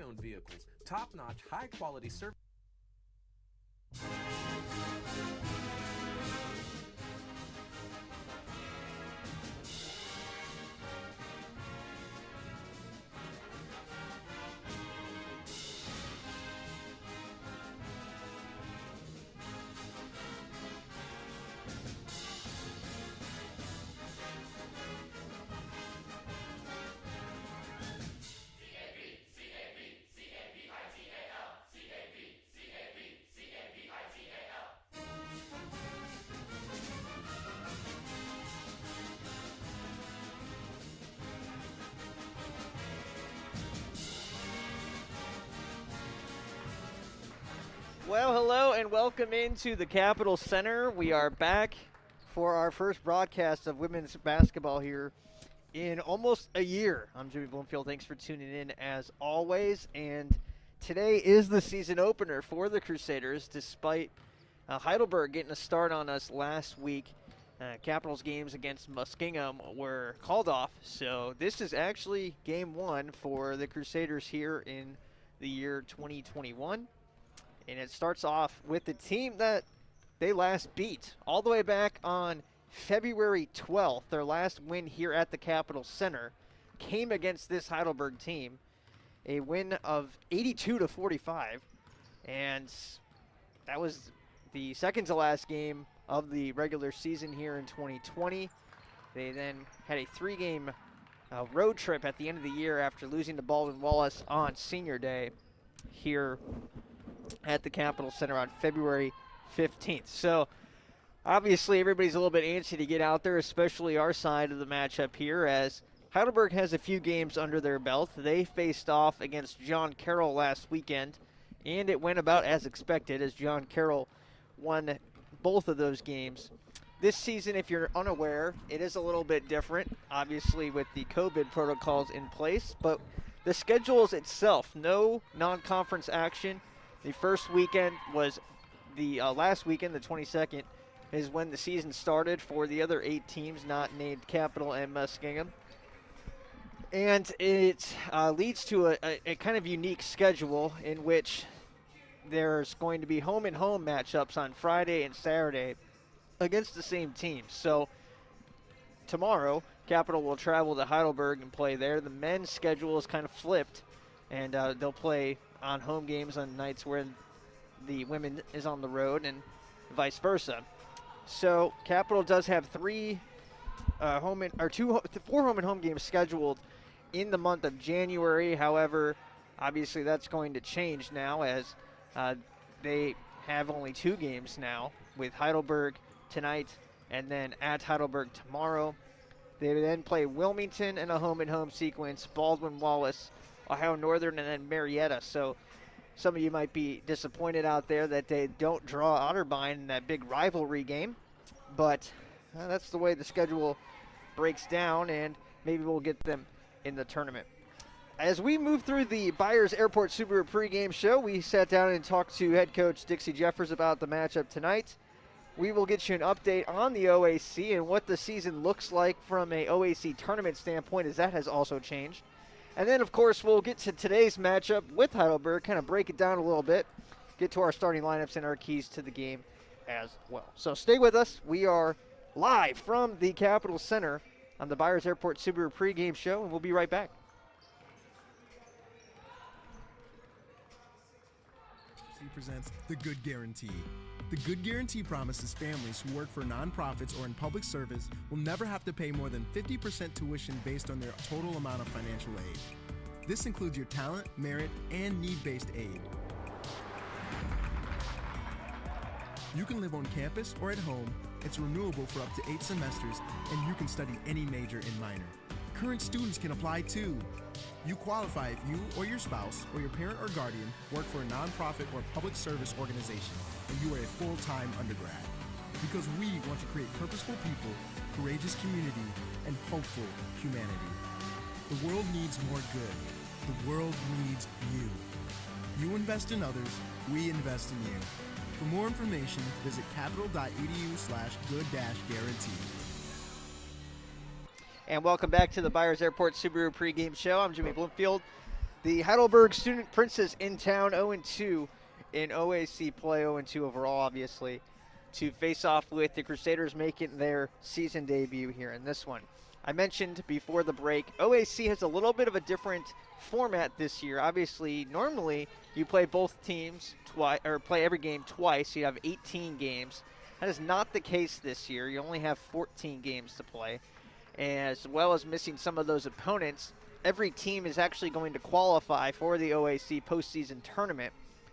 pre-owned vehicles, top-notch, high-quality service. Well, hello and welcome into the Capitol Center. We are back for our first broadcast of women's basketball here in almost a year. I'm Jimmy Bloomfield. Thanks for tuning in as always. And today is the season opener for the Crusaders, despite Heidelberg getting a start on us last week. Capitals games against Muskingum were called off, so this is actually game one for the Crusaders here in the year 2021. And it starts off with the team that they last beat all the way back on February 12th. Their last win here at the Capitol Center came against this Heidelberg team, a win of 82-45. And that was the second to last game of the regular season here in 2020. They then had a three-game road trip at the end of the year after losing to Baldwin-Wallace on Senior Day here at the Capitol Center on February 15th. So obviously everybody's a little bit antsy to get out there, especially our side of the matchup here, as Heidelberg has a few games under their belt. They faced off against John Carroll last weekend, and it went about as expected as John Carroll won both of those games. This season, if you're unaware, it is a little bit different, obviously with the COVID protocols in place, but the schedules itself, no non-conference action. The first weekend was the last weekend, the 22nd, is when the season started for the other 8 teams not named Capital and Muskingum. And it leads to a kind of unique schedule in which there's going to be home-and-home matchups on Friday and Saturday against the same teams. So tomorrow, Capital will travel to Heidelberg and play there. The men's schedule is kind of flipped, and they'll play on home games on nights where the women is on the road and vice versa. So Capital does have 4 home and home games scheduled in the month of January. However, obviously that's going to change now as they have only 2 games now, with Heidelberg tonight and then at Heidelberg tomorrow. They then play Wilmington in a home and home sequence, Baldwin-Wallace, Ohio Northern, and then Marietta. So some of you might be disappointed out there that they don't draw Otterbein in that big rivalry game, but that's the way the schedule breaks down, and maybe we'll get them in the tournament. As we move through the Byers Airport Subaru pregame show, we sat down and talked to head coach Dixie Jeffers about the matchup tonight. We will get you an update on the OAC and what the season looks like from a OAC tournament standpoint, as that has also changed. And then, of course, we'll get to today's matchup with Heidelberg, kind of break it down a little bit, get to our starting lineups and our keys to the game as well. So stay with us. We are live from the Capitol Center on the Byers Airport Subaru pregame show, and we'll be right back. Presents The Good Guarantee. The Good Guarantee promises families who work for nonprofits or in public service will never have to pay more than 50% tuition based on their total amount of financial aid. This includes your talent, merit, and need-based aid. You can live on campus or at home, it's renewable for up to 8 semesters, and you can study any major and minor. Current students can apply too. You qualify if you or your spouse or your parent or guardian work for a nonprofit or public service organization and you are a full-time undergrad. Because we want to create purposeful people, courageous community, and hopeful humanity. The world needs more good. The world needs you. You invest in others, we invest in you. For more information, visit capital.edu/good-guarantee. And welcome back to the Byers Airport Subaru pregame show. I'm Jimmy Bloomfield. The Heidelberg Student Princes in town, 0-2 in OAC play, 0-2 overall, obviously, to face off with the Crusaders making their season debut here in this one. I mentioned before the break, OAC has a little bit of a different format this year. Obviously, normally you play both teams twice, or play every game twice. You have 18 games. That is not the case this year. You only have 14 games to play. As well as missing some of those opponents, every team is actually going to qualify for the OAC postseason tournament.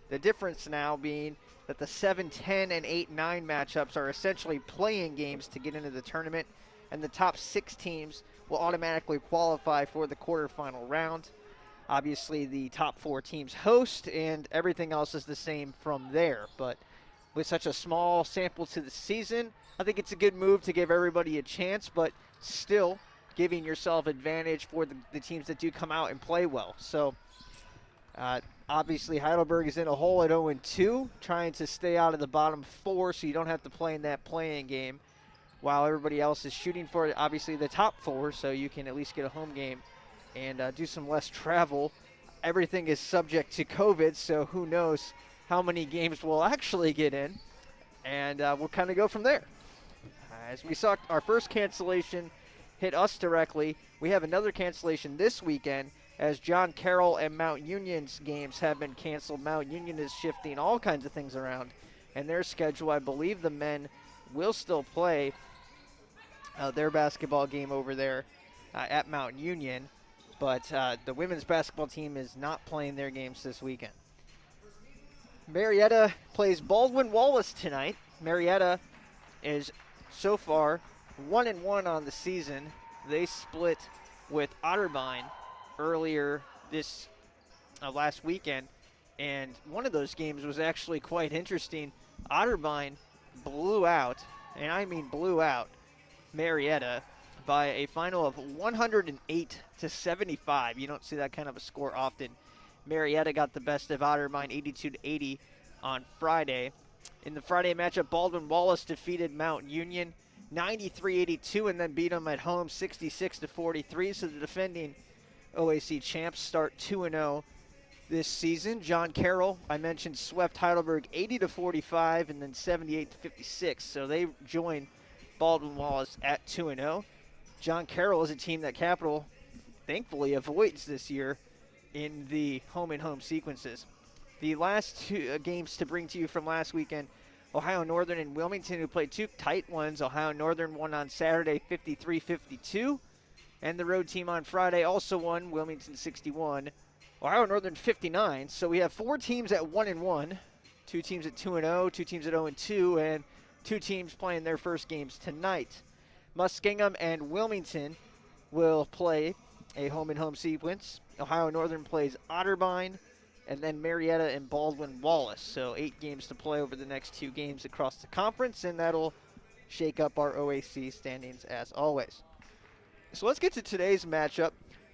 The difference now being that the 7-10 and 8-9 matchups are essentially playing games to get into the tournament, and the top 6 teams will automatically qualify for the quarterfinal round. Obviously, the top 4 teams host, and everything else is the same from there. But with such a small sample to the season, I think it's a good move to give everybody a chance, but still giving yourself advantage for the teams that do come out and play well. So, obviously, Heidelberg is in a hole at 0-2, trying to stay out of the bottom 4 so you don't have to play in that play-in game, while everybody else is shooting for, obviously, the top 4, so you can at least get a home game and do some less travel. Everything is subject to COVID, so who knows how many games we'll actually get in, and we'll kind of go from there. As we saw our first cancellation hit us directly, we have another cancellation this weekend as John Carroll and Mount Union's games have been canceled. Mount Union is shifting all kinds of things around in their schedule. I believe the men will still play their basketball game over there at Mount Union, but the women's basketball team is not playing their games this weekend. Marietta plays Baldwin Wallace tonight. Marietta is so far 1-1 on the season. They split with Otterbein earlier this last weekend, and one of those games was actually quite interesting. Otterbein blew out, and I mean blew out, Marietta by a final of 108-75. You don't see that kind of a score often. Marietta got the best of Otterbein 82-80 on Friday. In the Friday matchup, Baldwin Wallace defeated Mount Union 93-82 and then beat them at home 66-43. So the defending OAC champs start 2-0 this season. John Carroll, I mentioned, swept Heidelberg 80-45 and then 78-56. So they join Baldwin Wallace at 2-0. John Carroll is a team that Capital thankfully avoids this year in the home-and-home sequences. The last 2 games to bring to you from last weekend, Ohio Northern and Wilmington, who played 2 tight ones. Ohio Northern won on Saturday 53-52, and the road team on Friday also won, Wilmington 61, Ohio Northern 59. So we have 4 teams at 1-1, 2 teams at 2-0, 2 teams at 0-2, and 2 teams playing their first games tonight. Muskingum and Wilmington will play a home-and-home sequence. Ohio Northern plays Otterbein, and then Marietta and Baldwin Wallace. So 8 games to play over the next 2 games across the conference, and that'll shake up our OAC standings as always. So let's get to today's matchup.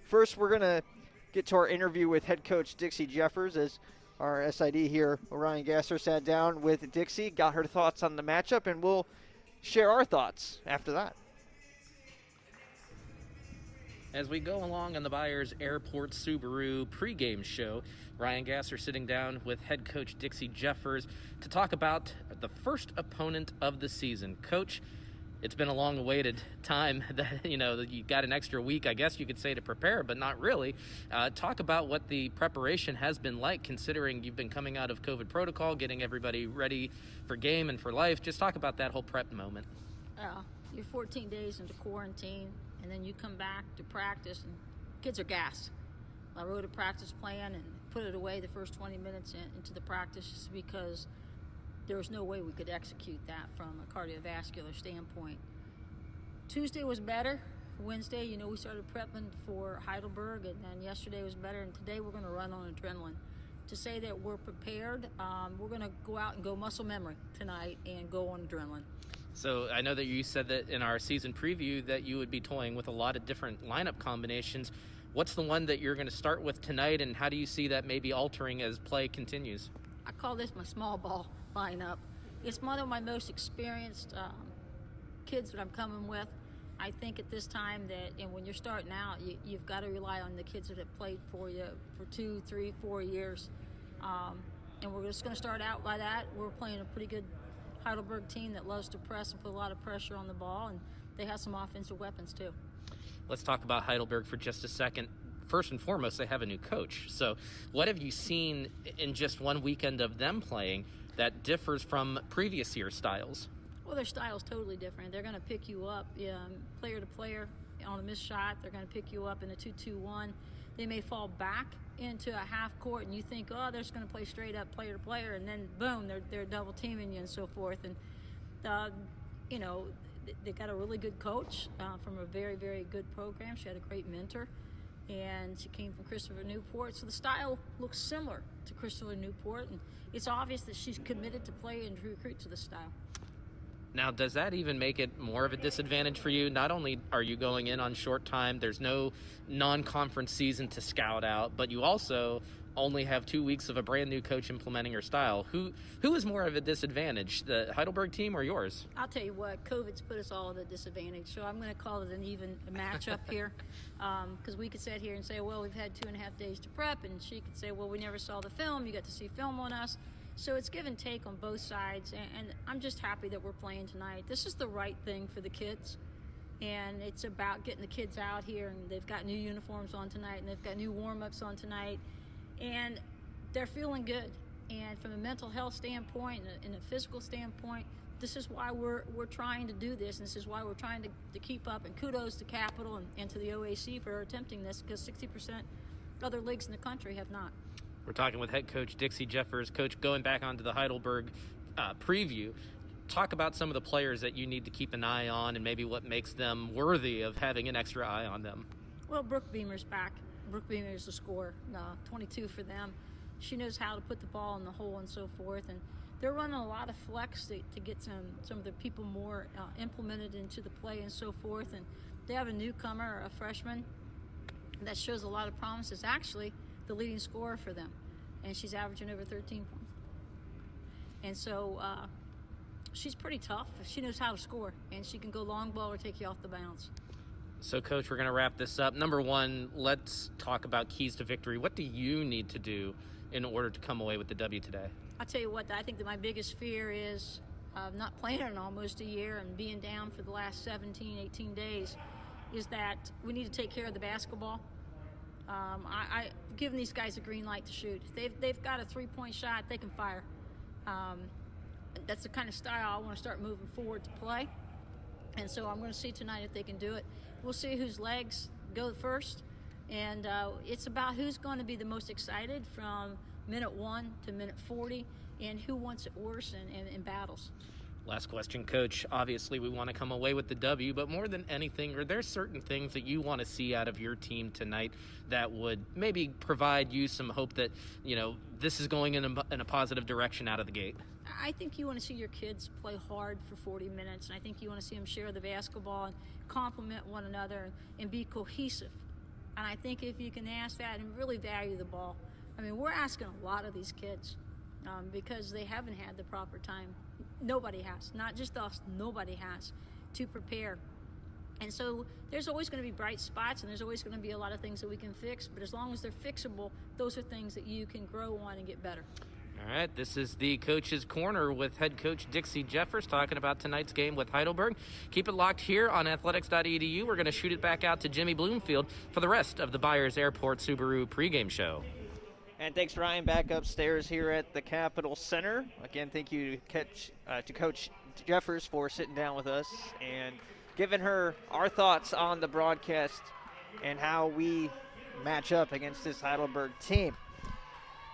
First, we're going to get to our interview with head coach Dixie Jeffers, as our SID here, Orion Gasser, sat down with Dixie, got her thoughts on the matchup, and we'll share our thoughts after that. As we go along on the Byers Airport Subaru pregame show, Ryan Gasser sitting down with head coach Dixie Jeffers to talk about the first opponent of the season. Coach, it's been a long-awaited time that, you got an extra week, I guess you could say, to prepare, but not really. Talk about what the preparation has been like, considering you've been coming out of COVID protocol, getting everybody ready for game and for life. Just talk about that whole prep moment. You're 14 days into quarantine, and then you come back to practice, and kids are gassed. I wrote a practice plan and put it away the first 20 minutes into the practice just because there was no way we could execute that from a cardiovascular standpoint. Tuesday was better. Wednesday, we started prepping for Heidelberg, and then yesterday was better, and today we're going to run on adrenaline. To say that we're prepared, we're going to go out and go muscle memory tonight and go on adrenaline. So I know that you said that in our season preview that you would be toying with a lot of different lineup combinations. What's the one that you're going to start with tonight, and how do you see that maybe altering as play continues? I call this my small ball lineup. It's one of my most experienced kids that I'm coming with. I think at this time and when you're starting out, you've got to rely on the kids that have played for you for 2, 3, 4 years. And we're just going to start out by that. We're playing a pretty good Heidelberg team that loves to press and put a lot of pressure on the ball, and they have some offensive weapons too. Let's talk about Heidelberg for just a second. First and foremost, they have a new coach. So what have you seen in just one weekend of them playing that differs from previous year styles? Well, their style is totally different. They're going to pick you up player to player on a missed shot. They're going to pick you up in a 2-2-1. They may fall back into a half court, and you think, oh, they're just going to play straight up player to player, and then boom, they're double teaming you and so forth. And they got a really good coach from a very, very good program. She had a great mentor, and she came from Christopher Newport. So the style looks similar to Christopher Newport, and it's obvious that she's committed to play and recruit to the style. Now, does that even make it more of a disadvantage for you? Not only are you going in on short time, there's no non-conference season to scout out, but you also only have 2 weeks of a brand new coach implementing her style. Who is more of a disadvantage, the Heidelberg team or yours? I'll tell you what, COVID's put us all at a disadvantage, so I'm going to call it an even matchup here, because we could sit here and say, well, we've had 2.5 days to prep, and she could say, well, we never saw the film. You got to see film on us. So it's give and take on both sides, and I'm just happy that we're playing tonight. This is the right thing for the kids, and it's about getting the kids out here, and they've got new uniforms on tonight, and they've got new warm-ups on tonight, and they're feeling good. And from a mental health standpoint and a physical standpoint, this is why we're trying to do this, and this is why we're trying to keep up. And kudos to Capital and to the OAC for attempting this, because 60% other leagues in the country have not. We're talking with head coach Dixie Jeffers. Coach, going back onto the Heidelberg preview, talk about some of the players that you need to keep an eye on and maybe what makes them worthy of having an extra eye on them. Well, Brooke Beamer's back. Brooke Beamer is the scorer, 22 for them. She knows how to put the ball in the hole and so forth, and they're running a lot of flex to get some of the people more implemented into the play and so forth. And they have a newcomer, a freshman, that shows a lot of promise. It's actually the leading scorer for them, and she's averaging over 13 points. And so she's pretty tough. She knows how to score, and she can go long ball or take you off the bounce. So, Coach, we're going to wrap this up. Number one, let's talk about keys to victory. What do you need to do in order to come away with the W today? I'll tell you what, I think that my biggest fear is not playing in almost a year and being down for the last 17, 18 days, is that we need to take care of the basketball. I've given these guys a green light to shoot. If they've got a three-point shot, they can fire. That's the kind of style I want to start moving forward to play. And so I'm going to see tonight if they can do it. We'll see whose legs go first. And it's about who's going to be the most excited from minute 1 to minute 40 and who wants it worse in battles. Last question, Coach. Obviously, we want to come away with the W, but more than anything, are there certain things that you want to see out of your team tonight that would maybe provide you some hope that, this is going in a positive direction out of the gate? I think you want to see your kids play hard for 40 minutes, and I think you want to see them share the basketball and complement one another and be cohesive. And I think if you can ask that and really value the ball, we're asking a lot of these kids because they haven't had the proper time. Nobody has, not just us, nobody has, to prepare. And so there's always going to be bright spots, and there's always going to be a lot of things that we can fix, but as long as they're fixable, those are things that you can grow on and get better. All right, this is the Coach's Corner with head coach Dixie Jeffers talking about tonight's game with Heidelberg. Keep it locked here on athletics.edu. We're going to shoot it back out to Jimmy Bloomfield for the rest of the Byers Airport Subaru pregame show. And thanks, Ryan, back upstairs here at the Capitol Center. Again, thank you to Coach Jeffers for sitting down with us and giving her our thoughts on the broadcast and how we match up against this Heidelberg team.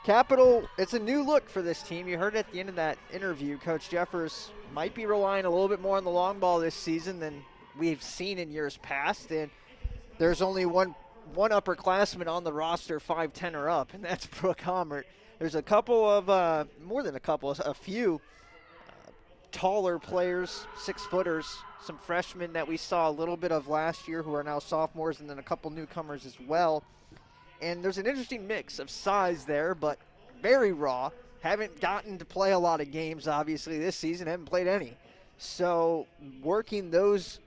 Capital, it's a new look for this team. You heard at the end of that interview, Coach Jeffers might be relying a little bit more on the long ball this season than we've seen in years past. And there's only one upperclassman on the roster, 5'10" or up, and that's Brooke Beamer. There's a couple of, more than a couple, a few taller players, 6-footers, some freshmen that we saw a little bit of last year who are now sophomores, and then a couple newcomers as well. And there's an interesting mix of size there, but very raw. Haven't gotten to play a lot of games, obviously, this season. Haven't played any. So working those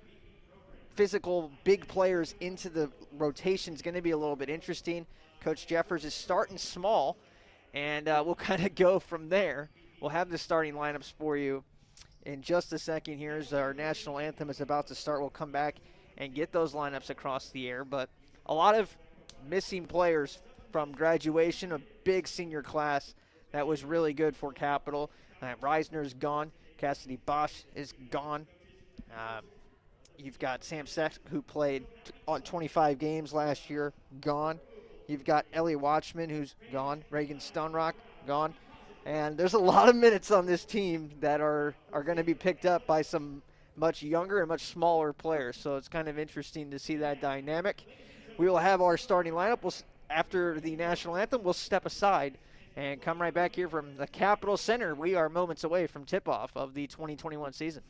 physical big players into the rotation is going to be a little bit interesting. Coach Jeffers is starting small, and we'll kind of go from there. We'll have the starting lineups for you in just a second. Here's our national anthem is about to start. We'll come back and get those lineups across the air, but a lot of missing players from graduation, a big senior class that was really good for Capital. Reisner's gone. Cassidy Bosch is gone. You've got Sam Seck, who played on 25 games last year, gone. You've got Ellie Watchman, who's gone. Reagan Stonerock, gone. And there's a lot of minutes on this team that are going to be picked up by some much younger and much smaller players. So it's kind of interesting to see that dynamic. We will have our starting lineup. After the national anthem, we'll step aside and come right back here from the Capitol Center. We are moments away from tip-off of the 2021 season.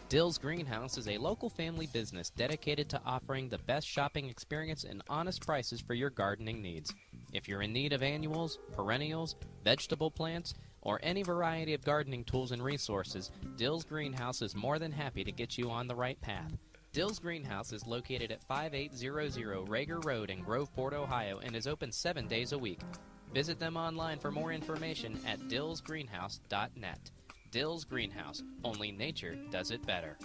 Dill's Greenhouse is a local family business dedicated to offering the best shopping experience and honest prices for your gardening needs. If you're in need of annuals, perennials, vegetable plants, or any variety of gardening tools and resources, Dill's Greenhouse is more than happy to get you on the right path. Dill's Greenhouse is located at 5800 Rager Road in Groveport, Ohio, and is open 7 days a week. Visit them online for more information at dillsgreenhouse.net. Dill's Greenhouse. Only nature does it better.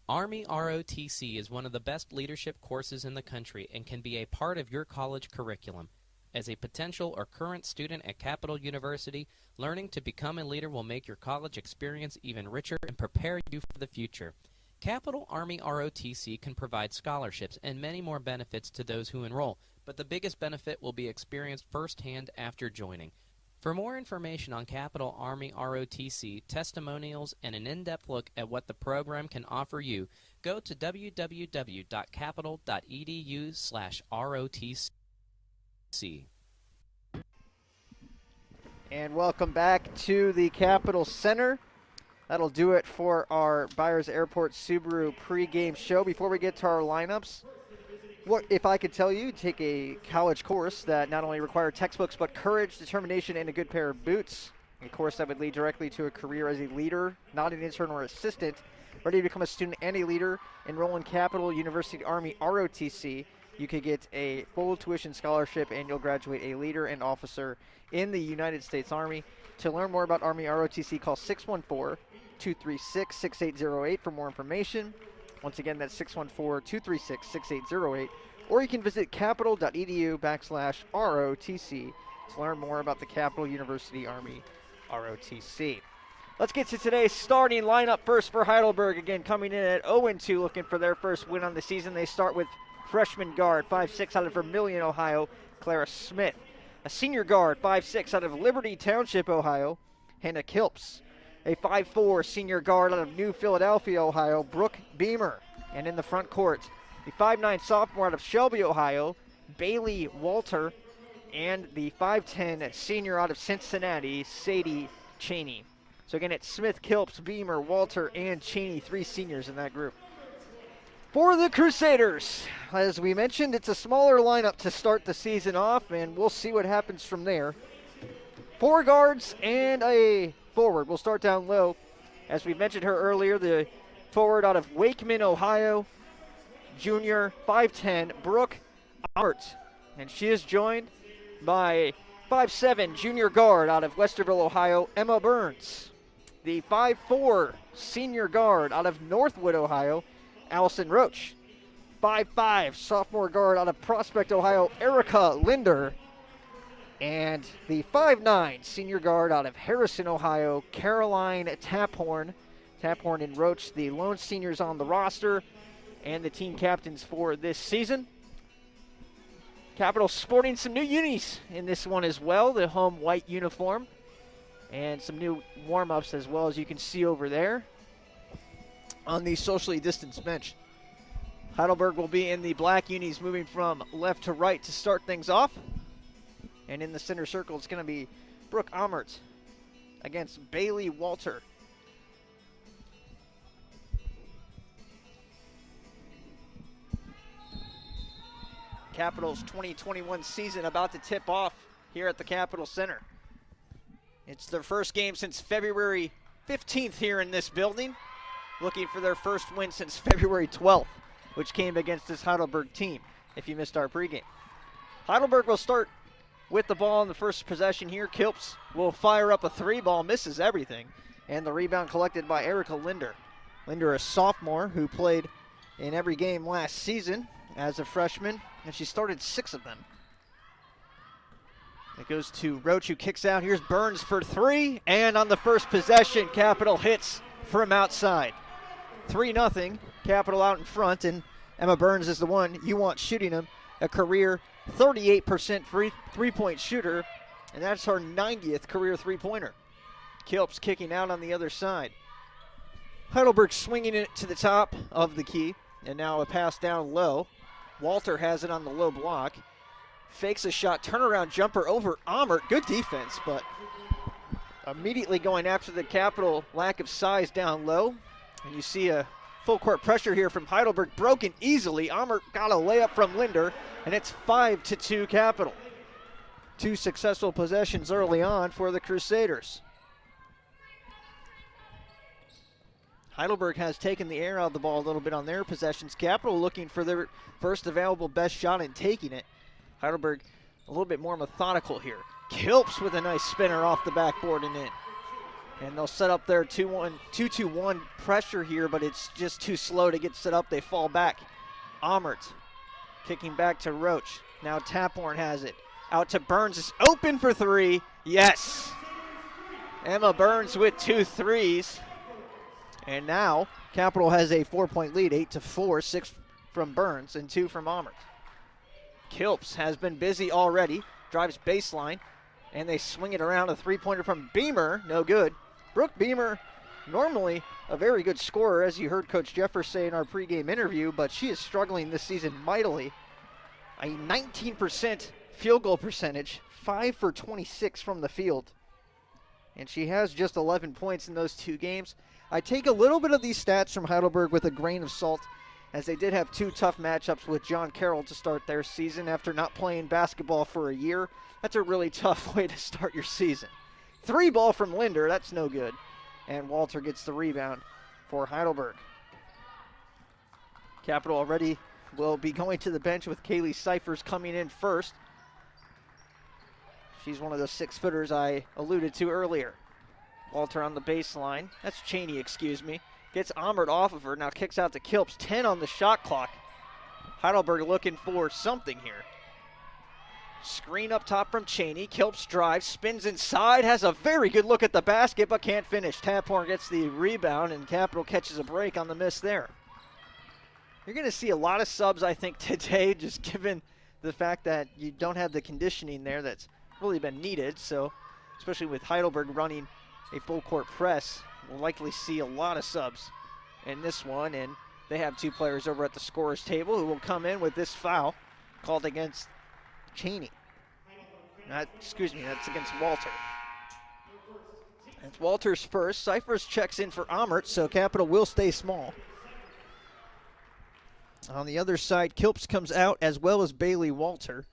Army ROTC is one of the best leadership courses in the country and can be a part of your college curriculum. As a potential or current student at Capital University, learning to become a leader will make your college experience even richer and prepare you for the future. Capital Army ROTC can provide scholarships and many more benefits to those who enroll, but the biggest benefit will be experienced firsthand after joining. For more information on Capital Army ROTC, testimonials, and an in-depth look at what the program can offer you, go to www.capital.edu/ROTC. And welcome back to the Capitol Center. That'll do it for our Byers Airport Subaru pregame show. Before we get to our lineups, what if I could tell you, take a college course that not only required textbooks, but courage, determination, and a good pair of boots. A course that would lead directly to a career as a leader, not an intern or assistant. Ready to become a student and a leader? Enroll in Capital University Army ROTC. You could get a full tuition scholarship and you'll graduate a leader and officer in the United States Army. To learn more about Army ROTC, call 614-236-6808 for more information. Once again, that's 614-236-6808. Or you can visit capital.edu/ROTC to learn more about the Capital University Army ROTC. Let's get to today's starting lineup first for Heidelberg. Again, coming in at 0-2, looking for their first win on the season. They start with freshman guard, 5'6", out of Vermillion, Ohio, Clara Smith. A senior guard, 5'6", out of Liberty Township, Ohio, Hannah Kilps. A 5'4", senior guard out of New Philadelphia, Ohio, Brooke Beamer. And in the front court, the 5'9", sophomore out of Shelby, Ohio, Bailey Walter. And the 5'10", senior out of Cincinnati, Sadie Cheney. So again, it's Smith, Kilps, Beamer, Walter, and Cheney, 3 seniors in that group. For the Crusaders, as we mentioned, it's a smaller lineup to start the season off, and we'll see what happens from there. 4 guards and a forward. We'll start down low. As we mentioned her earlier, the forward out of Wakeman, Ohio, junior, 5'10", Brooke Beamer. And she is joined by 5'7", junior guard out of Westerville, Ohio, Emma Burns. The 5'4", senior guard out of Northwood, Ohio, Allison Roach. 5'5", sophomore guard out of Prospect, Ohio, Erica Linder. And the 5'9", senior guard out of Harrison, Ohio, Caroline Taphorn. Taphorn and Roach, the lone seniors on the roster and the team captains for this season. Capital sporting some new unis in this one as well, the home white uniform. And some new warm-ups as well, as you can see over there on the socially distanced bench. Heidelberg will be in the black unis, moving from left to right to start things off. And in the center circle, it's going to be Brooke Beamer against Bailey Walter. Capital's 2021 season about to tip off here at the Capitol Center. It's their first game since February 15th here in this building. looking for their first win since February 12th, which came against this Heidelberg team, if you missed our pregame. Heidelberg will start with the ball in the first possession here. Kilps will fire up a three ball, misses everything, and the rebound collected by Erica Linder. Linder, a sophomore who played in every game last season as a freshman, and she started 6 of them. It goes to Roach, who kicks out. Here's Burns for 3, and on the first possession, Capital hits from outside. 3-0, Capital out in front, and Emma Burns is the one you want shooting them. A career 38% three-point shooter, and that's her 90th career three-pointer. Kilps kicking out on the other side. Heidelberg swinging it to the top of the key, and now a pass down low. Walter has it on the low block. Fakes a shot, turnaround jumper over Amert. Good defense, but immediately going after the Capital lack of size down low. And you see a full court pressure here from Heidelberg, broken easily. Amert got a layup from Linder, and it's 5-2 Capital. 2 successful possessions early on for the Crusaders. Heidelberg has taken the air out of the ball a little bit on their possessions. Capital looking for their first available best shot and taking it. Heidelberg a little bit more methodical here. Kilps with a nice spinner off the backboard and in. And they'll set up their 2-2-1 pressure here, but it's just too slow to get set up. They fall back. Amert kicking back to Roach. Now Taphorn has it. Out to Burns. Is open for 3. Yes. Emma Burns with 2 threes. And now Capital has a 4-point lead, 8-4, 6 from Burns and 2 from Amert. Kilps has been busy already, drives baseline, and they swing it around. A three-pointer from Beamer, no good. Brooke Beamer, normally a very good scorer, as you heard Coach Jeffers say in our pregame interview, but she is struggling this season mightily. A 19% field goal percentage, 5 for 26 from the field. And she has just 11 points in those 2 games. I take a little bit of these stats from Heidelberg with a grain of salt, as they did have 2 tough matchups with John Carroll to start their season after not playing basketball for a year. That's a really tough way to start your season. 3 ball from Linder, that's no good. And Walter gets the rebound for Heidelberg. Capital already will be going to the bench with Kaylee Cyphers coming in first. She's one of those 6-footers I alluded to earlier. Walter on the baseline. That's Cheney, excuse me. Gets Amert off of her, now kicks out to Kilps. 10 on the shot clock. Heidelberg looking for something here. Screen up top from Cheney. Kilps drives, spins inside, has a very good look at the basket, but can't finish. Taphorn gets the rebound, and Capital catches a break on the miss there. You're going to see a lot of subs, I think, today, just given the fact that you don't have the conditioning there that's really been needed. So, especially with Heidelberg running a full court press, we'll likely see a lot of subs in this one, and they have 2 players over at the scorer's table who will come in with this foul called against Cheney. That's against Walter. It's Walter's first. Cyphers checks in for Amert, so Capital will stay small. On the other side, Kilps comes out as well as Bailey Walter.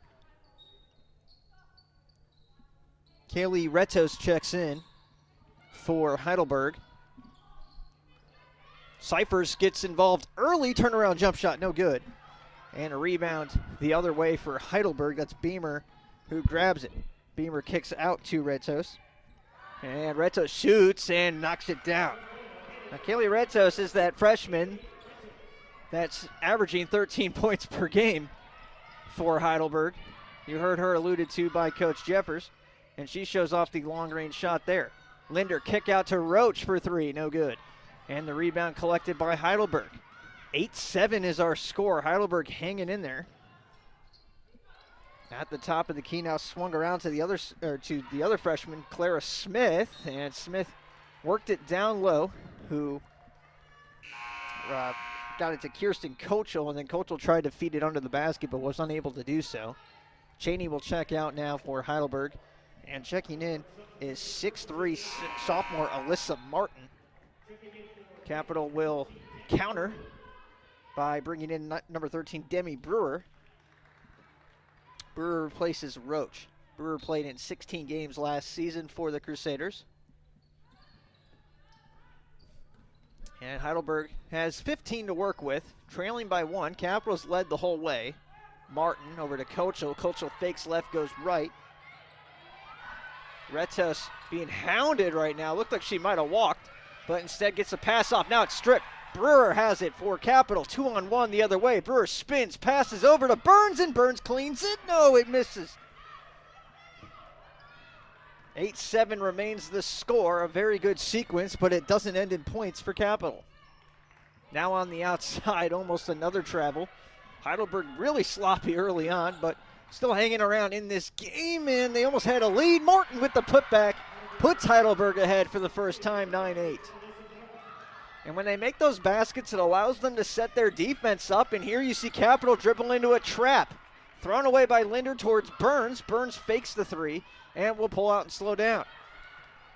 Kaylee Retos checks in for Heidelberg. Cyphers gets involved early, turnaround jump shot, no good. And a rebound the other way for Heidelberg. That's Beamer who grabs it. Beamer kicks out to Retos. And Retos shoots and knocks it down. Now Kaylee Retos is that freshman that's averaging 13 points per game for Heidelberg. You heard her alluded to by Coach Jeffers. And she shows off the long-range shot there. Linder kick out to Roach for 3, no good. And the rebound collected by Heidelberg. 8-7 is our score. Heidelberg hanging in there. At the top of the key now, swung around to the other freshman, Clara Smith, and Smith worked it down low, who got it to Kirsten Kochel, and then Kochel tried to feed it under the basket but was unable to do so. Cheney will check out now for Heidelberg, and checking in is 6'3" sophomore Alyssa Martin. Capital will counter by bringing in number 13, Demi Brewer. Brewer replaces Roach. Brewer played in 16 games last season for the Crusaders. And Heidelberg has 15 to work with, trailing by 1. Capitals led the whole way. Martin over to Kochel. Kochel fakes left, goes right. Retos being hounded right now. Looked like she might have walked, but instead gets a pass off. Now it's stripped. Brewer has it for Capital. 2-on-1 the other way. Brewer spins, passes over to Burns, and Burns cleans it. No, it misses. 8-7 remains the score. A very good sequence, but it doesn't end in points for Capital. Now on the outside, almost another travel. Heidelberg really sloppy early on, but still hanging around in this game, and they almost had a lead. Martin with the putback puts Heidelberg ahead for the first time, 9-8. And when they make those baskets, it allows them to set their defense up, and here you see Capital dribble into a trap. Thrown away by Linder towards Burns. Burns fakes the three and will pull out and slow down.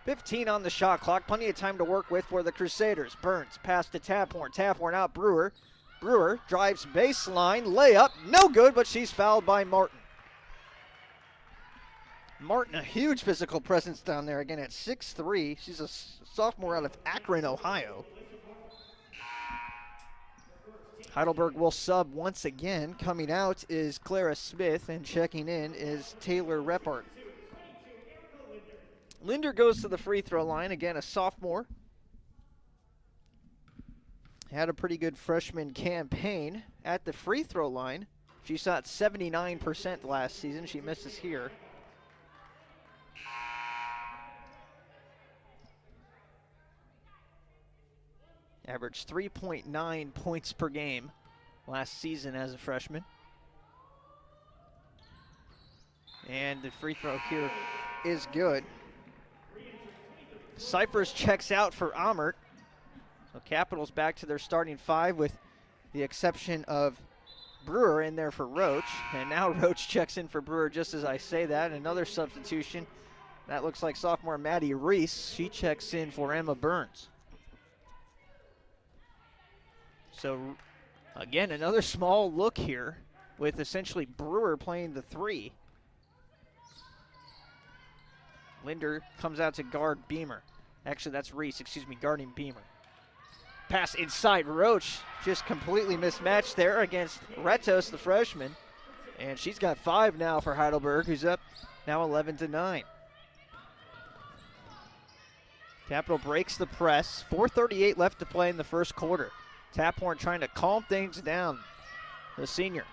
15 on the shot clock. Plenty of time to work with for the Crusaders. Burns pass to Taphorn. Taphorn out Brewer. Brewer drives baseline. Layup. No good, but she's fouled by Martin. Martin, a huge physical presence down there again at 6'3". She's a sophomore out of Akron, Ohio. Heidelberg will sub once again. Coming out is Clara Smith, and checking in is Taylor Reppart. Linder goes to the free throw line, again a sophomore. Had a pretty good freshman campaign at the free throw line. She shot 79% last season. She misses here. Averaged 3.9 points per game last season as a freshman. And the free throw here is good. Cyphers checks out for Amert. So Capitals back to their starting five with the exception of Brewer in there for Roach. And now Roach checks in for Brewer just as I say that. Another substitution. That looks like sophomore Maddie Reese. She checks in for Emma Burns. So, again, another small look here with essentially Brewer playing the three. Linder comes out to guard Beamer. Actually, that's Reese, guarding Beamer. Pass inside Roach, just completely mismatched there against Retos, the freshman. And she's got 5 now for Heidelberg, who's up now 11-9. Capital breaks the press. 4:38 left to play in the first quarter. Taphorn trying to calm things down. The senior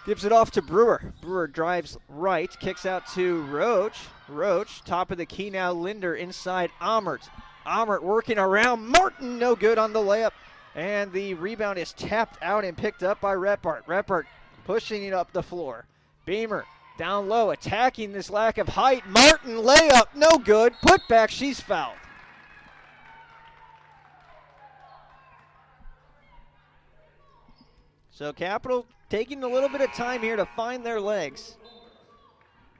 gives it off to Brewer. Brewer drives right, kicks out to Roach. Roach, top of the key now, Linder inside Amert. Amert working around Martin, no good on the layup. And the rebound is tapped out and picked up by Reppart. Reppart pushing it up the floor. Beamer down low, attacking this lack of height. Martin, layup, no good. Put back, she's fouled. So Capital taking a little bit of time here to find their legs.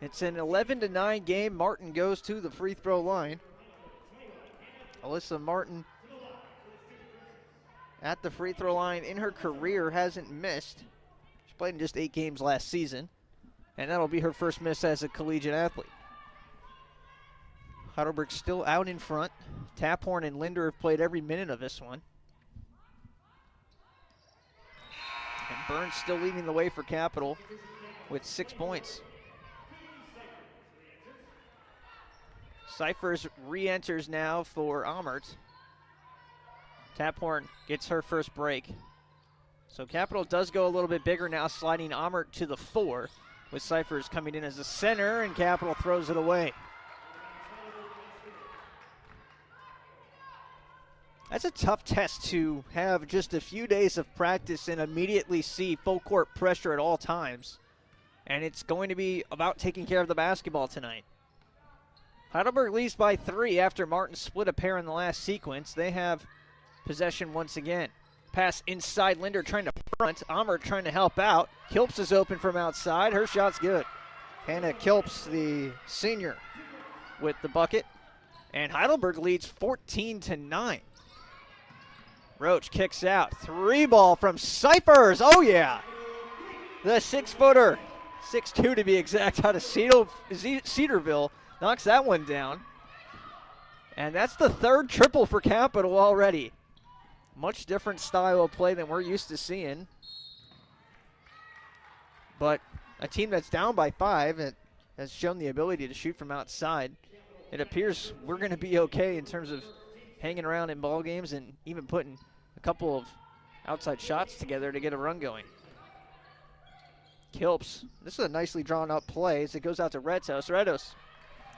It's an 11-9 game. Martin goes to the free throw line. Alyssa Martin at the free throw line in her career hasn't missed. She played in just 8 games last season, and that'll be her first miss as a collegiate athlete. Heidelberg still out in front. Taphorn and Linder have played every minute of this one. And Burns still leading the way for Capital with 6 points. Cyphers re-enters now for Amert. Taphorn gets her first break. So Capital does go a little bit bigger now, sliding Amert to the 4, with Cyphers coming in as a center, and Capital throws it away. That's a tough test to have just a few days of practice and immediately see full court pressure at all times. And it's going to be about taking care of the basketball tonight. Heidelberg leads by 3 after Martin split a pair in the last sequence. They have possession once again. Pass inside, Linder trying to front. Amert trying to help out. Kilps is open from outside. Her shot's good. Hannah Kilps, the senior, with the bucket. And Heidelberg leads 14-9. Roach kicks out. 3-ball from Cyphers. Oh, yeah. The 6-footer, 6'2" to be exact, out of Cedarville, knocks that one down. And that's the 3rd triple for Capital already. Much different style of play than we're used to seeing. But a team that's down by 5 and has shown the ability to shoot from outside. It appears we're going to be okay in terms of hanging around in ball games and even putting a couple of outside shots together to get a run going. Kilps, this is a nicely drawn up play as it goes out to Redos. Redos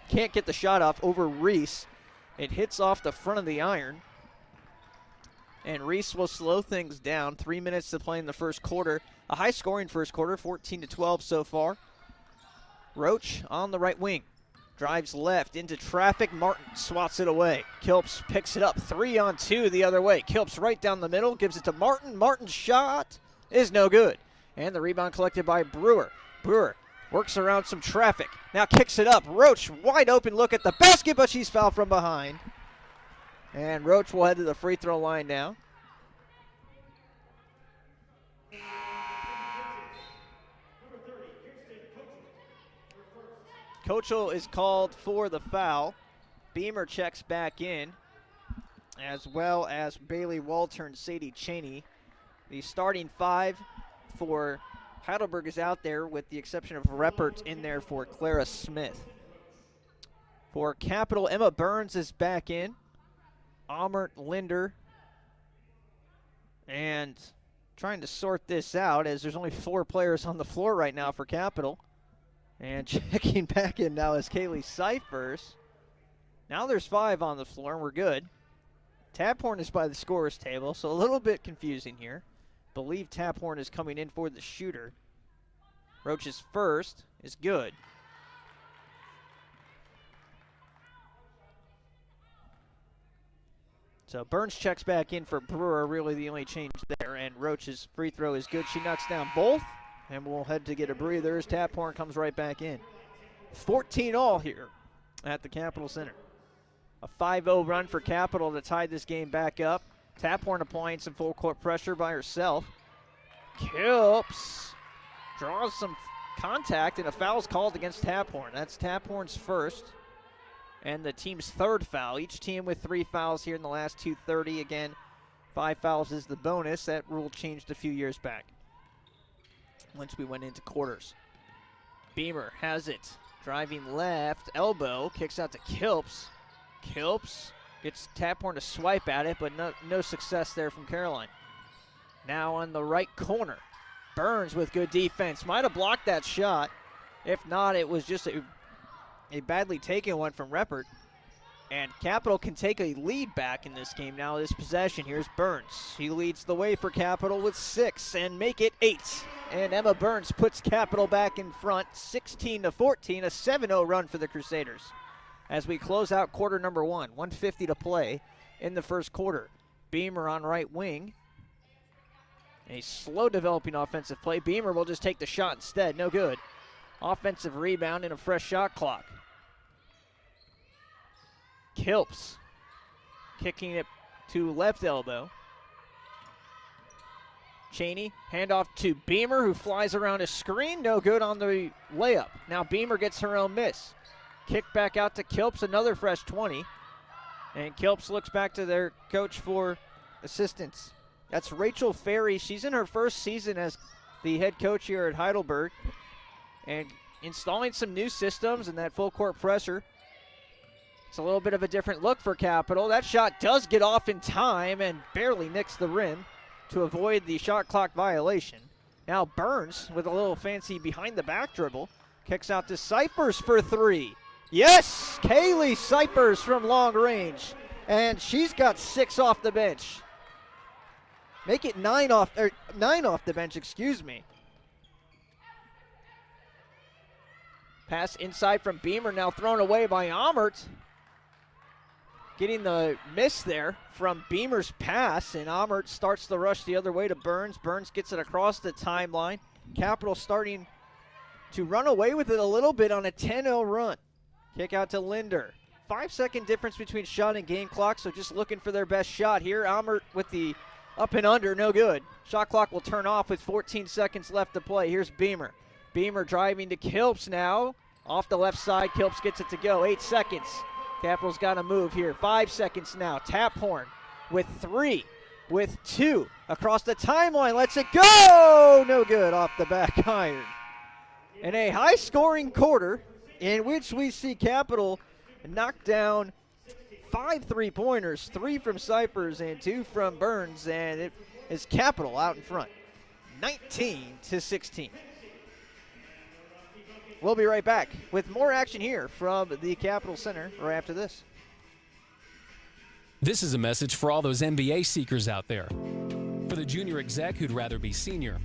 can't get the shot off over Reese. It hits off the front of the iron. And Reese will slow things down. 3 minutes to play in the first quarter. A high-scoring first quarter, 14-12 so far. Roach on the right wing. Drives left into traffic. Martin swats it away. Kilps picks it up. 3-on-2 the other way. Kilps right down the middle. Gives it to Martin. Martin's shot is no good. And the rebound collected by Brewer. Brewer works around some traffic. Now kicks it up. Roach wide open look at the basket, but she's fouled from behind. And Roach will head to the free throw line now. Kochel is called for the foul. Beamer checks back in, as well as Bailey Walter and Sadie Cheney. The starting 5 for Heidelberg is out there, with the exception of Reppert in there for Clara Smith. For Capital, Emma Burns is back in. Amert, Linder, and trying to sort this out as there's only 4 players on the floor right now for Capital. And checking back in now is Kaylee Cyphers. Now there's 5 on the floor, and we're good. Taphorn is by the scorer's table, so a little bit confusing here. Believe Taphorn is coming in for the shooter. Roach's first is good. So Burns checks back in for Brewer, really the only change there, and Roach's free throw is good. She knocks down both, and we'll head to get a breather as Taphorn comes right back in. 14 all here at the Capital Center. A 5-0 run for Capital to tie this game back up. Taphorn applying some full court pressure by herself. Kilps draws some contact, and a foul's called against Taphorn. That's Taphorn's first and the team's 3rd foul. Each team with 3 fouls here in the last 2:30. Again, 5 fouls is the bonus. That rule changed a few years back once we went into quarters. Beamer has it. Driving left, elbow, kicks out to Kilps. Kilps gets Taphorn to swipe at it, but no success there from Caroline. Now on the right corner, Burns with good defense. Might have blocked that shot. If not, it was just a badly taken one from Reppert. And Capital can take a lead back in this game now, this possession. Here's Burns. He leads the way for Capital with 6 and make it 8. And Emma Burns puts Capital back in front, 16-14, a 7-0 run for the Crusaders. As we close out quarter number 1, 1:50 to play in the first quarter. Beamer on right wing. A slow developing offensive play. Beamer will just take the shot instead, no good. Offensive rebound and a fresh shot clock. Kilps kicking it to left elbow. Cheney, handoff to Beamer, who flies around a screen. No good on the layup. Now Beamer gets her own miss. Kick back out to Kilps, another fresh 20. And Kilps looks back to their coach for assistance. That's Rachel Ferry. She's in her first season as the head coach here at Heidelberg, and installing some new systems and that full court pressure. It's a little bit of a different look for Capital. That shot does get off in time and barely nicks the rim to avoid the shot clock violation. Now Burns with a little fancy behind the back dribble. Kicks out to Cyphers for 3. Yes, Kaylee Cyphers from long range. And she's got 6 off the bench. Make it 9 off the bench, excuse me. Pass inside from Beamer, now thrown away by Amert. Getting the miss there from Beamer's pass, and Amert starts the rush the other way to Burns. Burns gets it across the timeline. Capital starting to run away with it a little bit on a 10-0 run. Kick out to Linder. 5-second difference between shot and game clock, so just looking for their best shot here. Amert with the up and under, no good. Shot clock will turn off with 14 seconds left to play. Here's Beamer. Beamer driving to Kilps now. Off the left side, Kilps gets it to go. 8 seconds. Capital's got to move here. 5 seconds now. Taphorn with 3. with 2 across the timeline. Lets it go! No good off the back iron. In a high-scoring quarter in which we see Capital knock down 5 3-pointers, 3 from Cyphers and 2 from Burns, and it is Capital out in front, 19-16. We'll be right back with more action here from the Capital Center right after this. This is a message for all those MBA seekers out there. For the junior exec who'd rather be senior.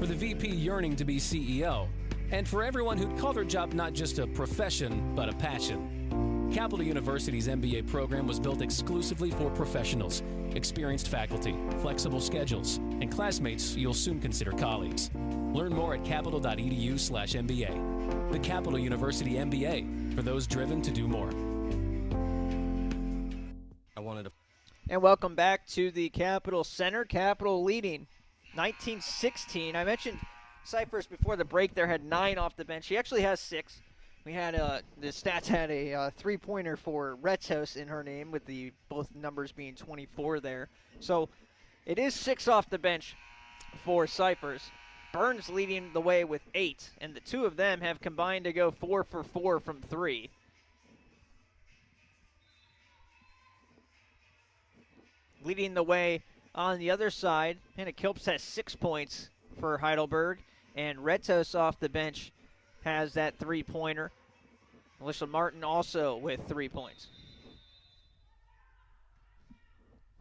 For the VP yearning to be CEO. And for everyone who'd call their job not just a profession, but a passion. Capital University's MBA program was built exclusively for professionals, experienced faculty, flexible schedules, and classmates you'll soon consider colleagues. Learn more at capital.edu/MBA. The Capital University MBA, for those driven to do more. And welcome back to the Capital Center. Capital leading 19-16. I mentioned Cyphers before the break there had 9 off the bench. He actually has 6. We had the stats had a 3-pointer for Retos in her name, with the both numbers being 24 there. So it is 6 off the bench for Cyphers. Burns leading the way with 8, and the 2 of them have combined to go 4 for 4 from 3. Leading the way on the other side, Hannah Kilps has 6 points for Heidelberg, and Retos off the bench has that 3-pointer. Melissa Martin also with 3 points.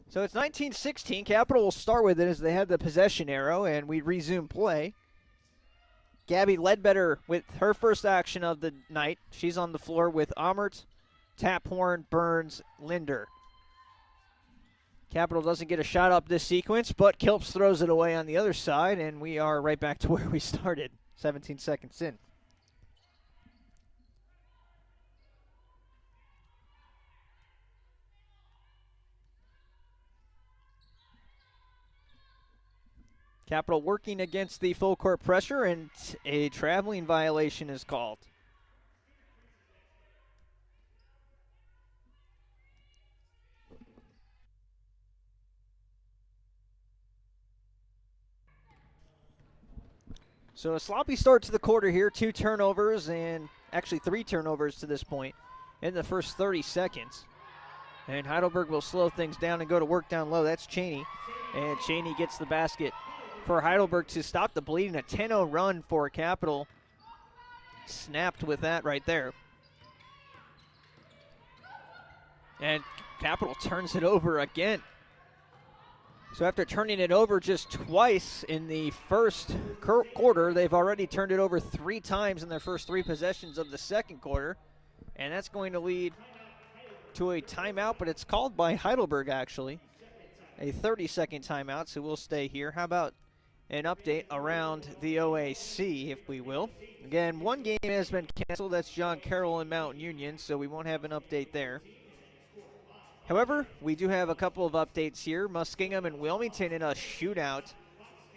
So it's 19-16. Capital will start with it as they have the possession arrow, and we resume play. Gabby Ledbetter with her first action of the night. She's on the floor with Amert, Taphorn, Burns, Linder. Capital doesn't get a shot up this sequence, but Kilps throws it away on the other side, and we are right back to where we started, 17 seconds in. Capital working against the full court pressure, and a traveling violation is called. So a sloppy start to the quarter here. 2 turnovers, and actually 3 turnovers to this point in the first 30 seconds. And Heidelberg will slow things down and go to work down low. That's Cheney. And Cheney gets the basket for Heidelberg to stop the bleeding. A 10-0 run for Capital. Snapped with that right there. And Capital turns it over again. So after turning it over just twice in the first quarter, they've already turned it over 3 times in their first 3 possessions of the second quarter. And that's going to lead to a timeout, but it's called by Heidelberg, actually. A 30-second timeout, so we'll stay here. How about an update around the OAC, if we will? Again, one game has been canceled. That's John Carroll and Mount Union, so we won't have an update there. However, we do have a couple of updates here. Muskingum and Wilmington in a shootout.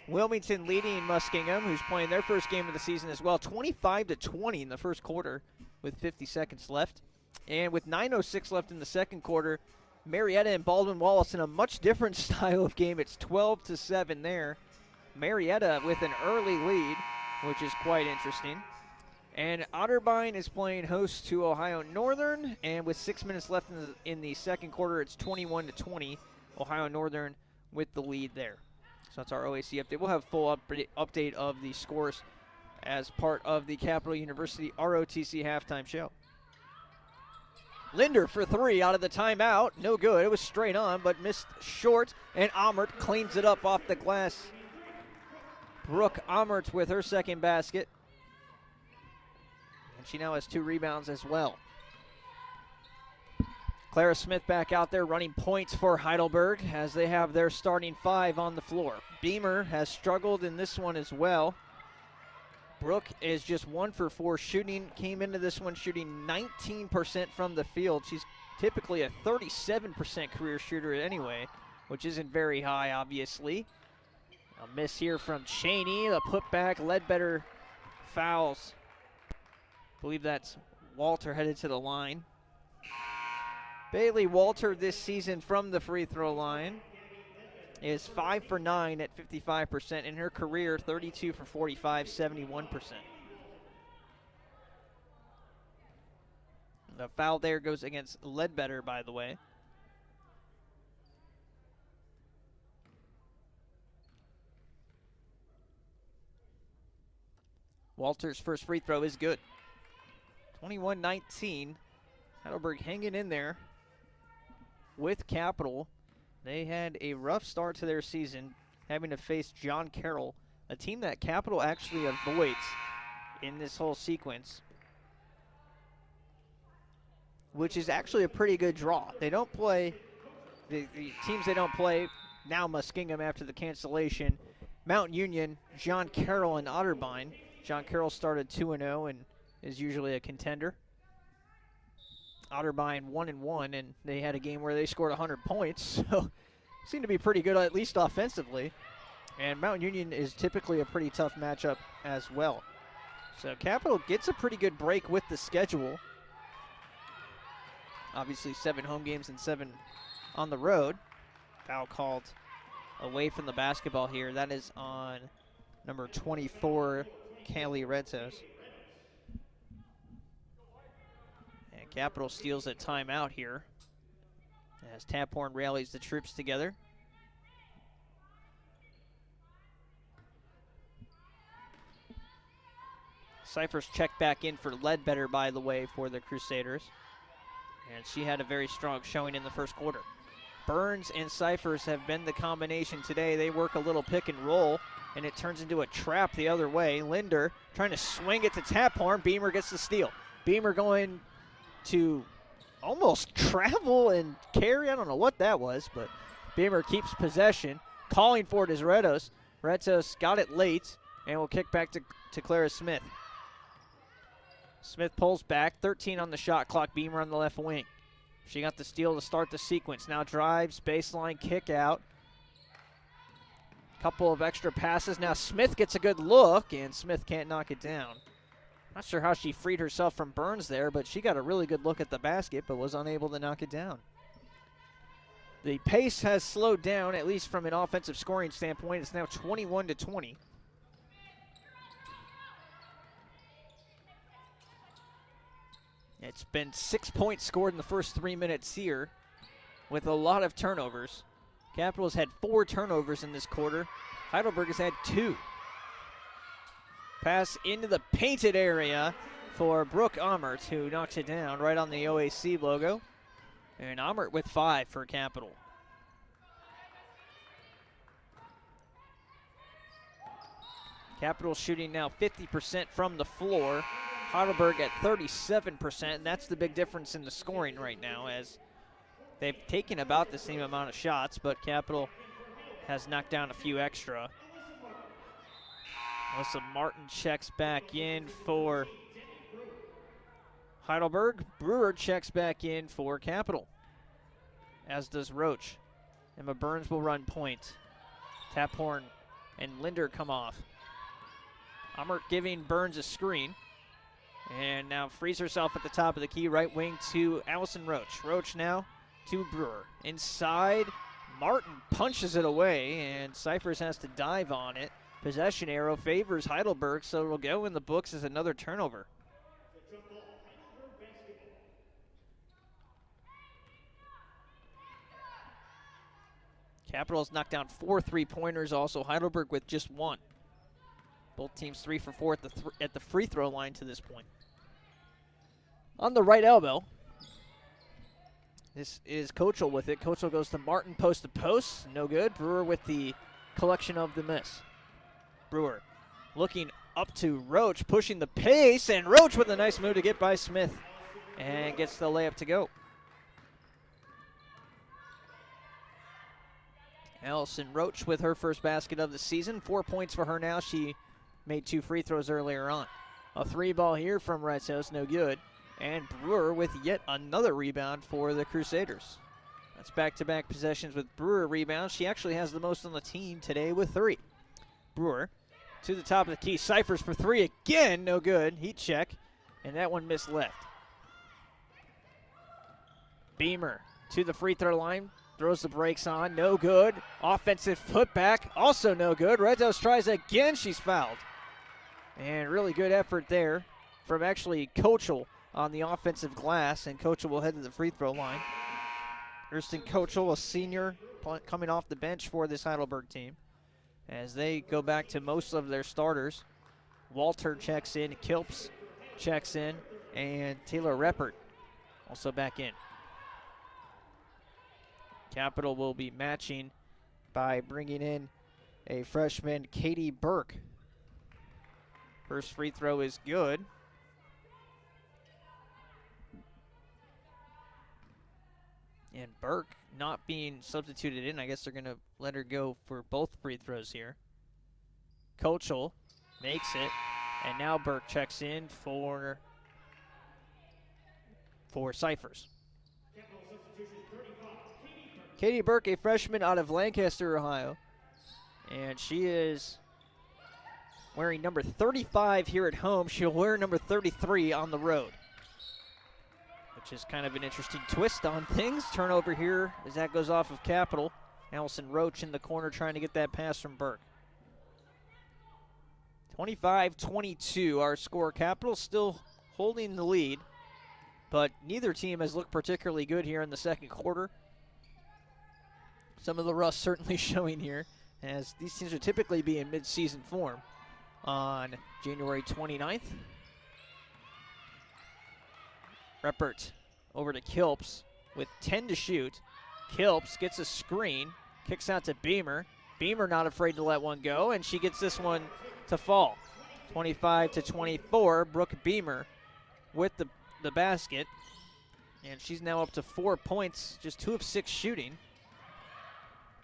Wilmington leading Muskingum, who's playing their first game of the season as well, 25-20 in the first quarter with 50 seconds left. And with 9:06 left in the second quarter, Marietta and Baldwin Wallace in a much different style of game. It's 12-7 there. Marietta with an early lead, which is quite interesting. And Otterbein is playing host to Ohio Northern, and with 6 minutes left in the second quarter, it's 21-20. Ohio Northern with the lead there. So that's our OAC update. We'll have full update of the scores as part of the Capital University ROTC halftime show. Linder for 3 out of the timeout. No good. It was straight on, but missed short, and Amert cleans it up off the glass. Brooke Amert with her second basket. She now has 2 rebounds as well. Clara Smith back out there running points for Heidelberg as they have their starting 5 on the floor. Beamer has struggled in this one as well. Brooke is just 1 for 4 shooting. Came into this one shooting 19% from the field. She's typically a 37% career shooter anyway, which isn't very high, obviously. A miss here from Cheney. The putback, Ledbetter fouls. I believe that's Walter headed to the line. Bailey Walter this season from the free throw line. is 5 for 9 at 55%. In her career, 32 for 45, 71%. The foul there goes against Ledbetter, by the way. Walter's first free throw is good. 21-19. Heidelberg hanging in there with Capital. They had a rough start to their season, having to face John Carroll, a team that Capital actually avoids in this whole sequence, which is actually a pretty good draw. They don't play, the teams they don't play now, Muskingum after the cancellation, Mount Union, John Carroll, and Otterbein. John Carroll started 2-0 and is usually a contender. Otterbein 1-1, and they had a game where they scored 100 points, so seemed to be pretty good, at least offensively. And Mount Union is typically a pretty tough matchup as well. So Capital gets a pretty good break with the schedule. Obviously 7 home games and 7 on the road. Foul called away from the basketball here. That is on number 24, Callie Retzos. And Capital steals a timeout here as Taphorn rallies the troops together. Cyphers checked back in for Ledbetter, by the way, for the Crusaders. And she had a very strong showing in the first quarter. Burns and Cyphers have been the combination today. They work a little pick and roll, and it turns into a trap the other way. Linder trying to swing it to Taphorn. Beamer gets the steal. Beamer going to almost travel and carry. I don't know what that was, but Beamer keeps possession. Calling for it is Retos. Retos got it late, and will kick back to Clara Smith. Smith pulls back, 13 on the shot clock. Beamer on the left wing. She got the steal to start the sequence. Now drives, baseline kick out. Couple of extra passes. Now Smith gets a good look, and Smith can't knock it down. Not sure how she freed herself from Burns there, but she got a really good look at the basket, but was unable to knock it down. The pace has slowed down, at least from an offensive scoring standpoint. It's now 21-20. It's been 6 points scored in the first 3 minutes here with a lot of turnovers. Capital's had 4 turnovers in this quarter. Heidelberg has had 2. Pass into the painted area for Brooke Beamer, who knocks it down right on the OAC logo. And Beamer with 5 for Capital. Capital shooting now 50% from the floor. Heidelberg at 37%, and that's the big difference in the scoring right now, as they've taken about the same amount of shots, but Capital has knocked down a few extra. Melissa Martin checks back in for Heidelberg. Brewer checks back in for Capital, as does Roach. Emma Burns will run point. Taphorn and Linder come off. Beamer giving Burns a screen. And now frees herself at the top of the key, right wing to Allison Roach. Roach now to Brewer. Inside, Martin punches it away, and Cyphers has to dive on it. Possession arrow favors Heidelberg, so it'll go in the books as another turnover. Capitals knocked down 4 3-pointers, also Heidelberg with just 1. Both teams 3 for 4 at the free throw line to this point. On the right elbow, this is Kochel with it. Kochel goes to Martin post to post. No good. Brewer with the collection of the miss. Brewer looking up to Roach, pushing the pace, and Roach with a nice move to get by Smith and gets the layup to go. Allison Roach with her first basket of the season. 4 points for her now. She made 2 free throws earlier on. A 3 ball here from Retzos, no good. And Brewer with yet another rebound for the Crusaders. That's back-to-back possessions with Brewer rebounds. She actually has the most on the team today with 3. Brewer to the top of the key. Cyphers for 3 again, no good. Heat check, and that one missed left. Beamer to the free throw line. throws the brakes on, no good. Offensive putback, also no good. Redos tries again, she's fouled. And really good effort there from actually Kochel on the offensive glass, and Kochel will head to the free throw line. Kirsten Kochel, a senior, coming off the bench for this Heidelberg team, as they go back to most of their starters. Walter checks in, Kilps checks in, and Taylor Reppert also back in. Capital will be matching by bringing in a freshman, Katie Burke. First free throw is good. And Burke not being substituted in. I guess they're going to let her go for both free throws here. Kochel makes it. And now Burke checks in for Cyphers. Katie Burke, a freshman out of Lancaster, Ohio. And she is wearing number 35 here at home. She'll wear number 33 on the road, which is kind of an interesting twist on things. Turnover here as that goes off of Capital. Allison Roach in the corner trying to get that pass from Burke. 25-22 our score. Capital still holding the lead, but neither team has looked particularly good here in the second quarter. Some of the rust certainly showing here, as these teams would typically be in mid-season form on January 29th. Reppert over to Kilps with 10 to shoot. Kilps gets a screen, kicks out to Beamer. Beamer not afraid to let one go, and she gets this one to fall. 25-24, Brooke Beamer with the basket. And she's now up to 4 points, just 2 of 6 shooting.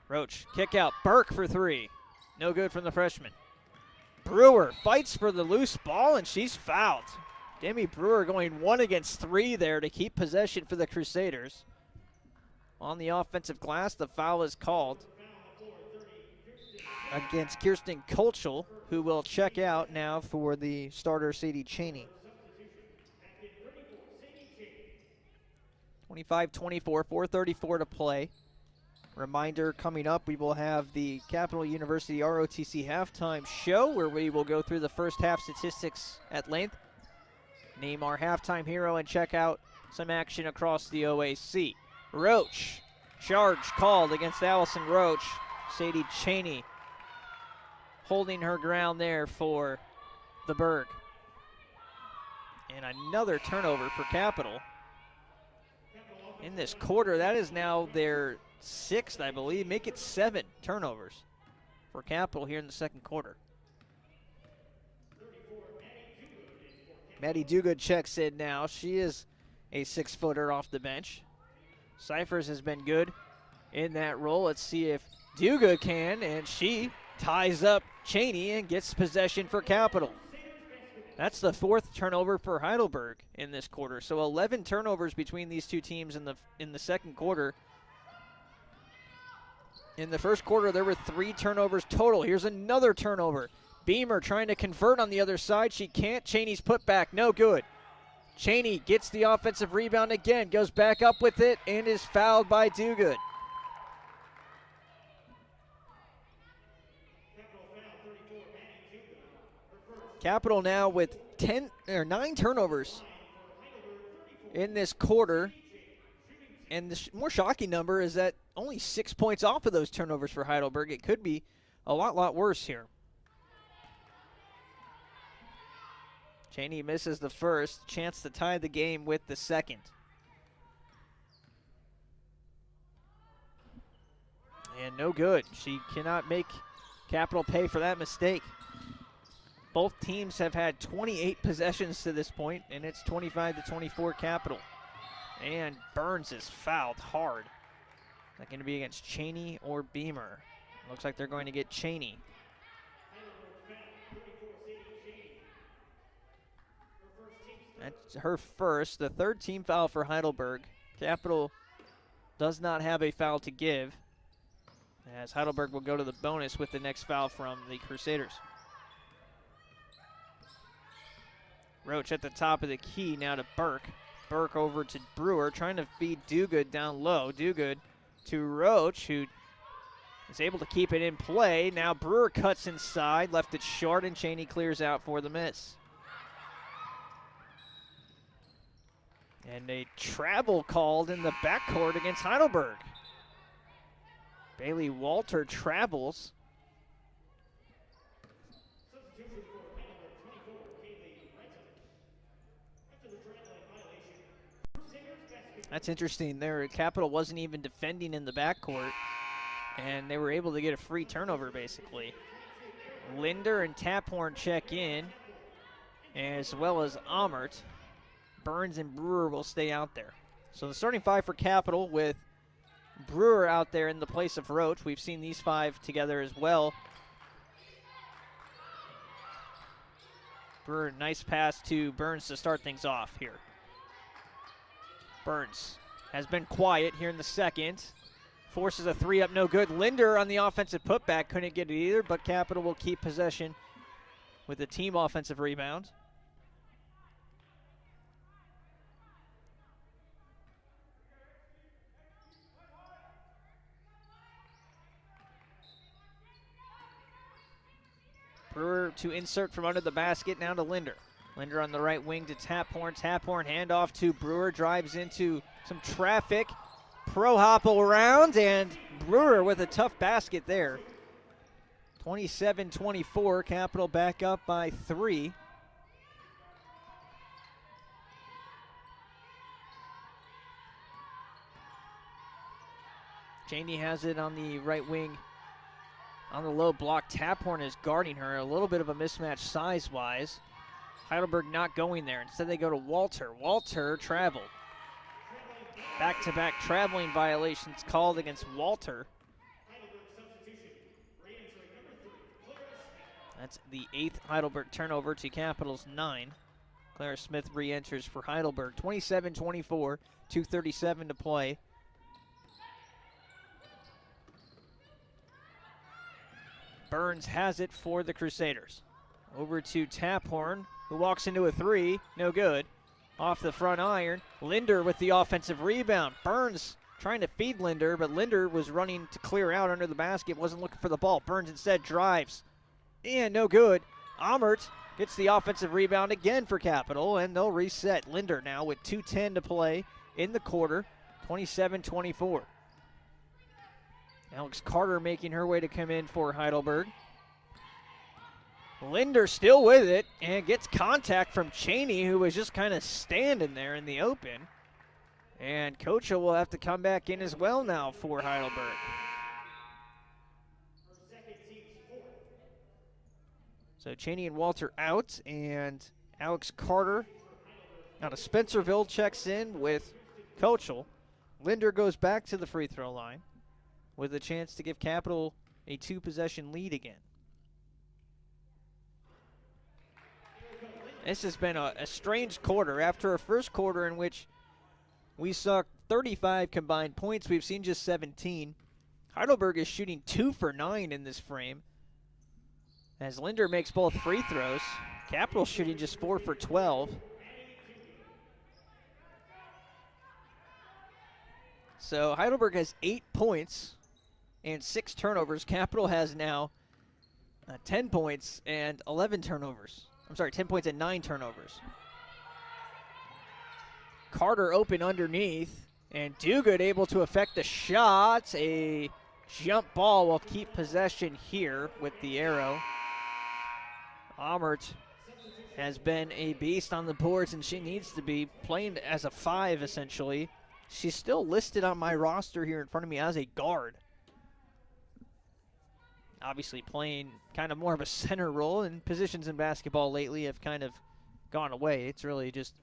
Roach, kick out, Burke for 3. No good from the freshman. Brewer fights for the loose ball, and she's fouled. Demi Brewer going 1 against 3 there to keep possession for the Crusaders. On the offensive glass, the foul is called against Kirsten Kochel, who will check out now for the starter, Sadie Cheney. 25-24, 4:34 to play. Reminder, coming up, we will have the Capital University ROTC halftime show, where we will go through the first half statistics at length, name our halftime hero, and check out some action across the OAC. Roach, charge called against Allison Roach. Sadie Cheney holding her ground there for the Berg. And another turnover for Capital in this quarter. That is now their 6th, I believe. Make it 7 turnovers for Capital here in the second quarter. Maddie Dugood checks in now. She is a 6-footer off the bench. Cyphers has been good in that role. Let's see if Dugood can, and she ties up Cheney and gets possession for Capital. That's the 4th turnover for Heidelberg in this quarter. So 11 turnovers between these two teams in the second quarter. In the first quarter, there were 3 turnovers total. Here's another turnover. Beamer trying to convert on the other side. She can't. Cheney's put back. No good. Cheney gets the offensive rebound again, goes back up with it, and is fouled by Dugood. Capital now with 9 turnovers in this quarter. And the more shocking number is that only 6 points off of those turnovers for Heidelberg. It could be a lot worse here. Cheney misses the first. Chance to tie the game with the second. And no good. She cannot make Capital pay for that mistake. Both teams have had 28 possessions to this point, and it's 25-24 Capital. And Burns is fouled hard. Is that going to be against Cheney or Beamer? Looks like they're going to get Cheney. That's her first, the 3rd team foul for Heidelberg. Capital does not have a foul to give, as Heidelberg will go to the bonus with the next foul from the Crusaders. Roach at the top of the key now to Burke. Burke over to Brewer, trying to feed Dugood down low. Dugood to Roach, who is able to keep it in play. Now Brewer cuts inside, left it short, and Cheney clears out for the miss. And a travel called in the backcourt against Heidelberg. Bailey Walter travels. That's interesting there. Capital wasn't even defending in the backcourt, and they were able to get a free turnover, basically. Linder and Taphorn check in, as well as Amert. Burns and Brewer will stay out there. So the starting five for Capital with Brewer out there in the place of Roach. We've seen these five together as well. Brewer, nice pass to Burns to start things off here. Burns has been quiet here in the second. Forces a three up, no good. Linder on the offensive putback, couldn't get it either, but Capital will keep possession with a team offensive rebound. Brewer to insert from under the basket, now to Linder. Linder on the right wing to Taphorn. Taphorn handoff to Brewer, drives into some traffic. Pro hopple around, and Brewer with a tough basket there. 27-24, Capital back up by 3. Cheney has it on the right wing. On the low block, Taphorn is guarding her. A little bit of a mismatch size-wise. Heidelberg not going there. Instead, they go to Walter. Walter traveled. Back-to-back traveling violations called against Walter. That's the 8th Heidelberg turnover to Capital's 9. Clara Smith re-enters for Heidelberg. 27-24, 2:37 to play. Burns has it for the Crusaders. Over to Taphorn, who walks into a three. No good. Off the front iron. Linder with the offensive rebound. Burns trying to feed Linder, but Linder was running to clear out under the basket, wasn't looking for the ball. Burns instead drives. And no good. Amert gets the offensive rebound again for Capital, and they'll reset. Linder now with 2:10 to play in the quarter. 27-24. Alex Carter making her way to come in for Heidelberg. Linder still with it and gets contact from Cheney, who was just kind of standing there in the open. And Kocha will have to come back in as well now for Heidelberg. So Cheney and Walter out, and Alex Carter out of Spencerville checks in with Kochel. Linder goes back to the free throw line with a chance to give Capital a 2-possession lead again. This has been a strange quarter. After a first quarter in which we saw 35 combined points, we've seen just 17. Heidelberg is shooting 2 for 9 in this frame, as Linder makes both free throws. Capital shooting just 4 for 12. So Heidelberg has 8 points and 6 turnovers. Capital has now 10 points and 11 turnovers. 10 points and 9 turnovers. Carter open underneath, and Duguid able to affect the shot. A jump ball will keep possession here with the arrow. Amert has been a beast on the boards, and she needs to be playing as a 5, essentially. She's still listed on my roster here in front of me as a guard. Obviously playing kind of more of a center role, and positions in basketball lately have kind of gone away. It's really just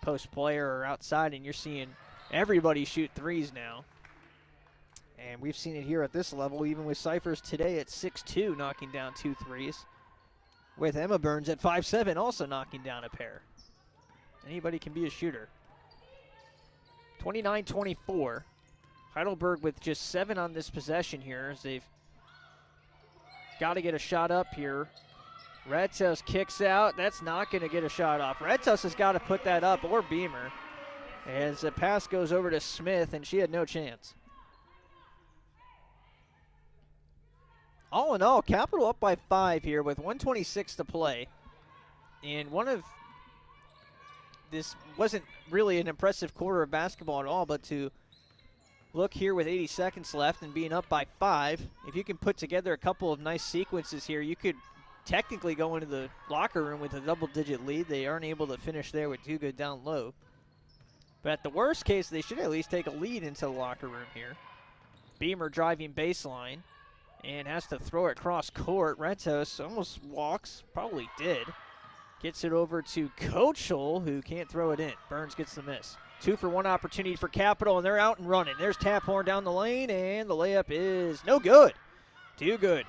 post player or outside, and you're seeing everybody shoot threes now. And we've seen it here at this level, even with Cyphers today at 6'2", knocking down 2 threes. With Emma Burns at 5'7", also knocking down a pair. Anybody can be a shooter. 29-24. Heidelberg with just 7 on this possession here, as they've got to get a shot up here. Redtos kicks out. That's not going to get a shot off. Redtos has got to put that up, or Beamer, as the pass goes over to Smith, and she had no chance. all in all, Capital up by 5 here with 1:26 to play. And this wasn't really an impressive quarter of basketball at all, but to look here with 80 seconds left and being up by 5, if you can put together a couple of nice sequences here, you could technically go into the locker room with a double-digit lead. They aren't able to finish there with too good down low. But at the worst case, they should at least take a lead into the locker room here. Beamer driving baseline and has to throw it cross court. Retos almost walks, probably did. Gets it over to Kochel, who can't throw it in. Burns gets the miss. 2-for-1 opportunity for Capital, and they're out and running. There's Taphorn down the lane, and the layup is no good. Too good.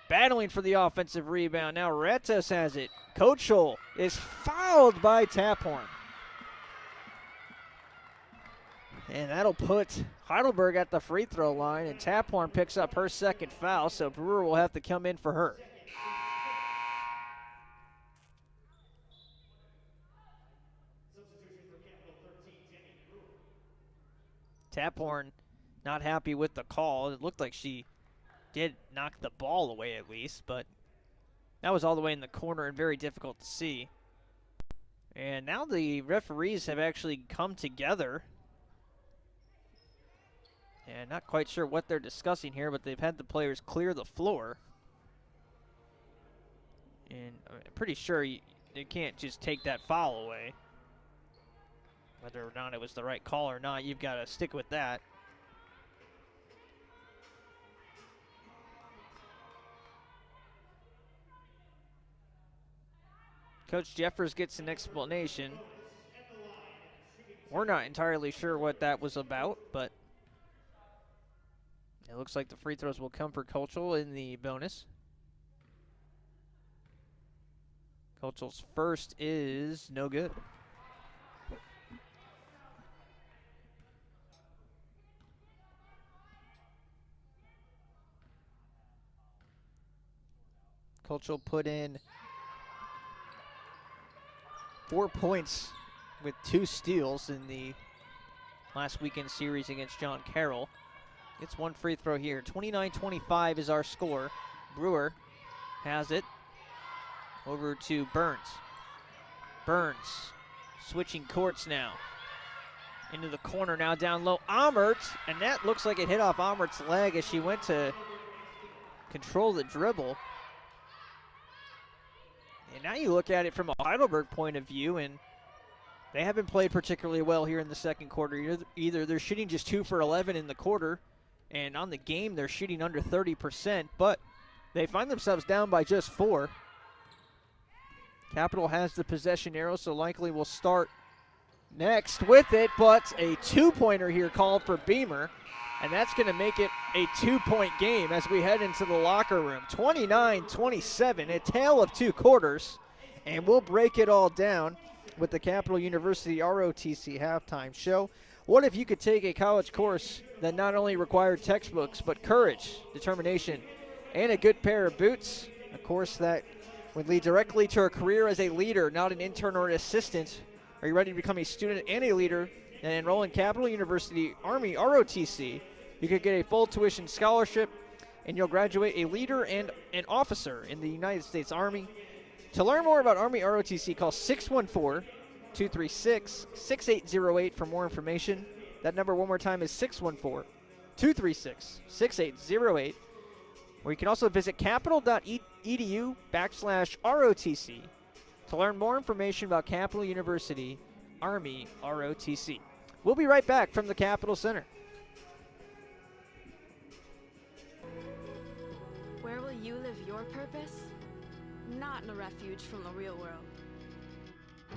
Battling for the offensive rebound. Now Retos has it. Kochel is fouled by Taphorn. And that'll put Heidelberg at the free throw line, and Taphorn picks up her second foul, so Brewer will have to come in for her. Taphorn not happy with the call. It looked like she did knock the ball away at least, but that was all the way in the corner and very difficult to see. And now the referees have actually come together. And not quite sure what they're discussing here, but they've had the players clear the floor. And I'm pretty sure they can't just take that foul away. Whether or not it was the right call or not, you've got to stick with that. Coach Jeffers gets an explanation. We're not entirely sure what that was about, but it looks like the free throws will come for Kochel in the bonus. Kochel's first is no good. Kochel put in 4 points with 2 steals in the last weekend series against John Carroll. Gets one free throw here. 29-25 is our score. Brewer has it over to Burns. Burns switching courts now. Into the corner now down low. Amert, and that looks like it hit off Amert's leg as she went to control the dribble. And now you look at it from a Heidelberg point of view, and they haven't played particularly well here in the second quarter either. They're shooting just 2 for 11 in the quarter, and on the game they're shooting under 30%, but they find themselves down by just 4. Capital has the possession arrow, so likely will start next with it, but a 2-pointer here called for Beamer, and that's going to make it a 2-point game as we head into the locker room. 29-27, a tale of 2 quarters, and we'll break it all down with the Capital University ROTC halftime show. What if you could take a college course that not only required textbooks, but courage, determination, and a good pair of boots? A course that would lead directly to a career as a leader, not an intern or an assistant. Are you ready to become a student and a leader and enroll in Capital University Army ROTC? You could get a full tuition scholarship, and you'll graduate a leader and an officer in the United States Army. To learn more about Army ROTC, call 614-236-6808 for more information. That number one more time is 614-236-6808. Or you can also visit capital.edu/ROTC to learn more information about Capital University Army ROTC. We'll be right back from the Capital Center. Where will you live your purpose? Not in a refuge from the real world.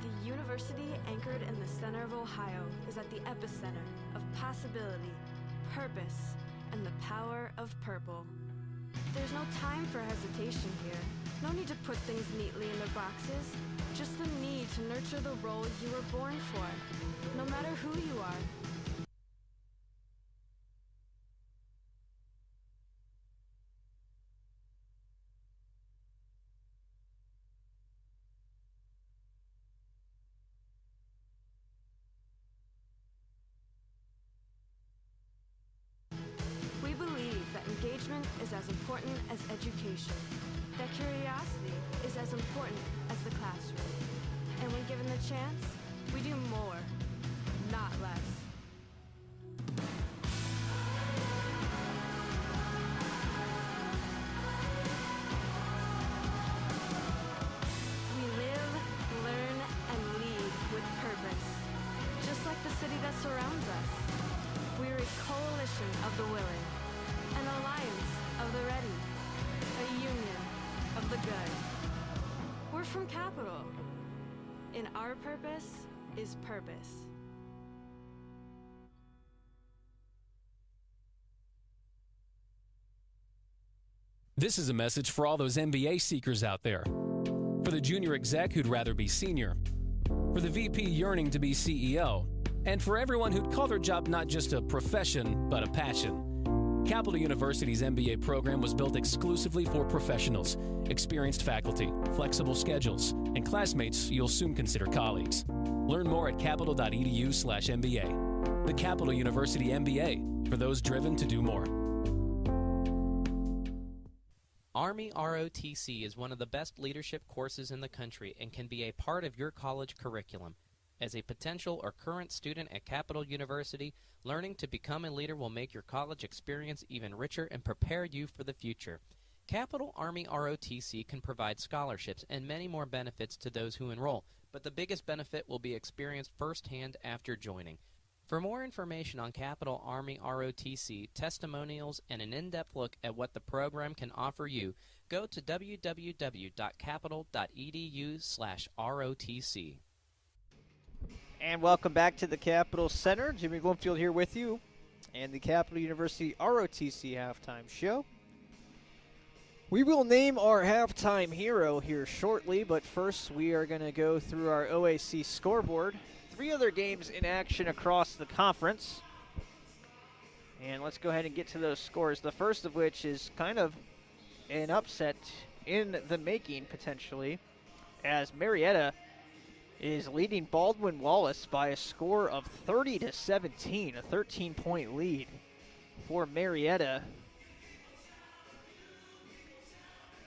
The university anchored in the center of Ohio is at the epicenter of possibility, purpose, and the power of purple. There's no time for hesitation here. No need to put things neatly in their boxes. Just the need to nurture the role you were born for, no matter who you are. Engagement is as important as education. Their curiosity is as important as the classroom. And when given the chance, we do more, not less. We live, learn, and lead with purpose. Just like the city that surrounds us. We're a coalition of the willing, an alliance of the ready, a union of the good. We're from Capital, and our purpose is purpose. This is a message for all those MBA seekers out there. For the junior exec who'd rather be senior. For the VP yearning to be CEO. And for everyone who'd call their job not just a profession, but a passion. Capital University's MBA program was built exclusively for professionals, experienced faculty, flexible schedules, and classmates you'll soon consider colleagues. Learn more at capital.edu/MBA. The Capital University MBA, for those driven to do more. Army ROTC is one of the best leadership courses in the country and can be a part of your college curriculum. As a potential or current student at Capital University, learning to become a leader will make your college experience even richer and prepare you for the future. Capital Army ROTC can provide scholarships and many more benefits to those who enroll, but the biggest benefit will be experienced firsthand after joining. For more information on Capital Army ROTC, testimonials, and an in-depth look at what the program can offer you, go to www.capital.edu/ROTC. And welcome back to the Capital Center. Jimmy Bloomfield here with you and the Capital University ROTC halftime show. We will name our halftime hero here shortly, but first we are going to go through our OAC scoreboard. 3 other games in action across the conference. And let's go ahead and get to those scores. The first of which is kind of an upset in the making, potentially, as Marietta is leading Baldwin Wallace by a score of 30-17, a 13-point lead for Marietta.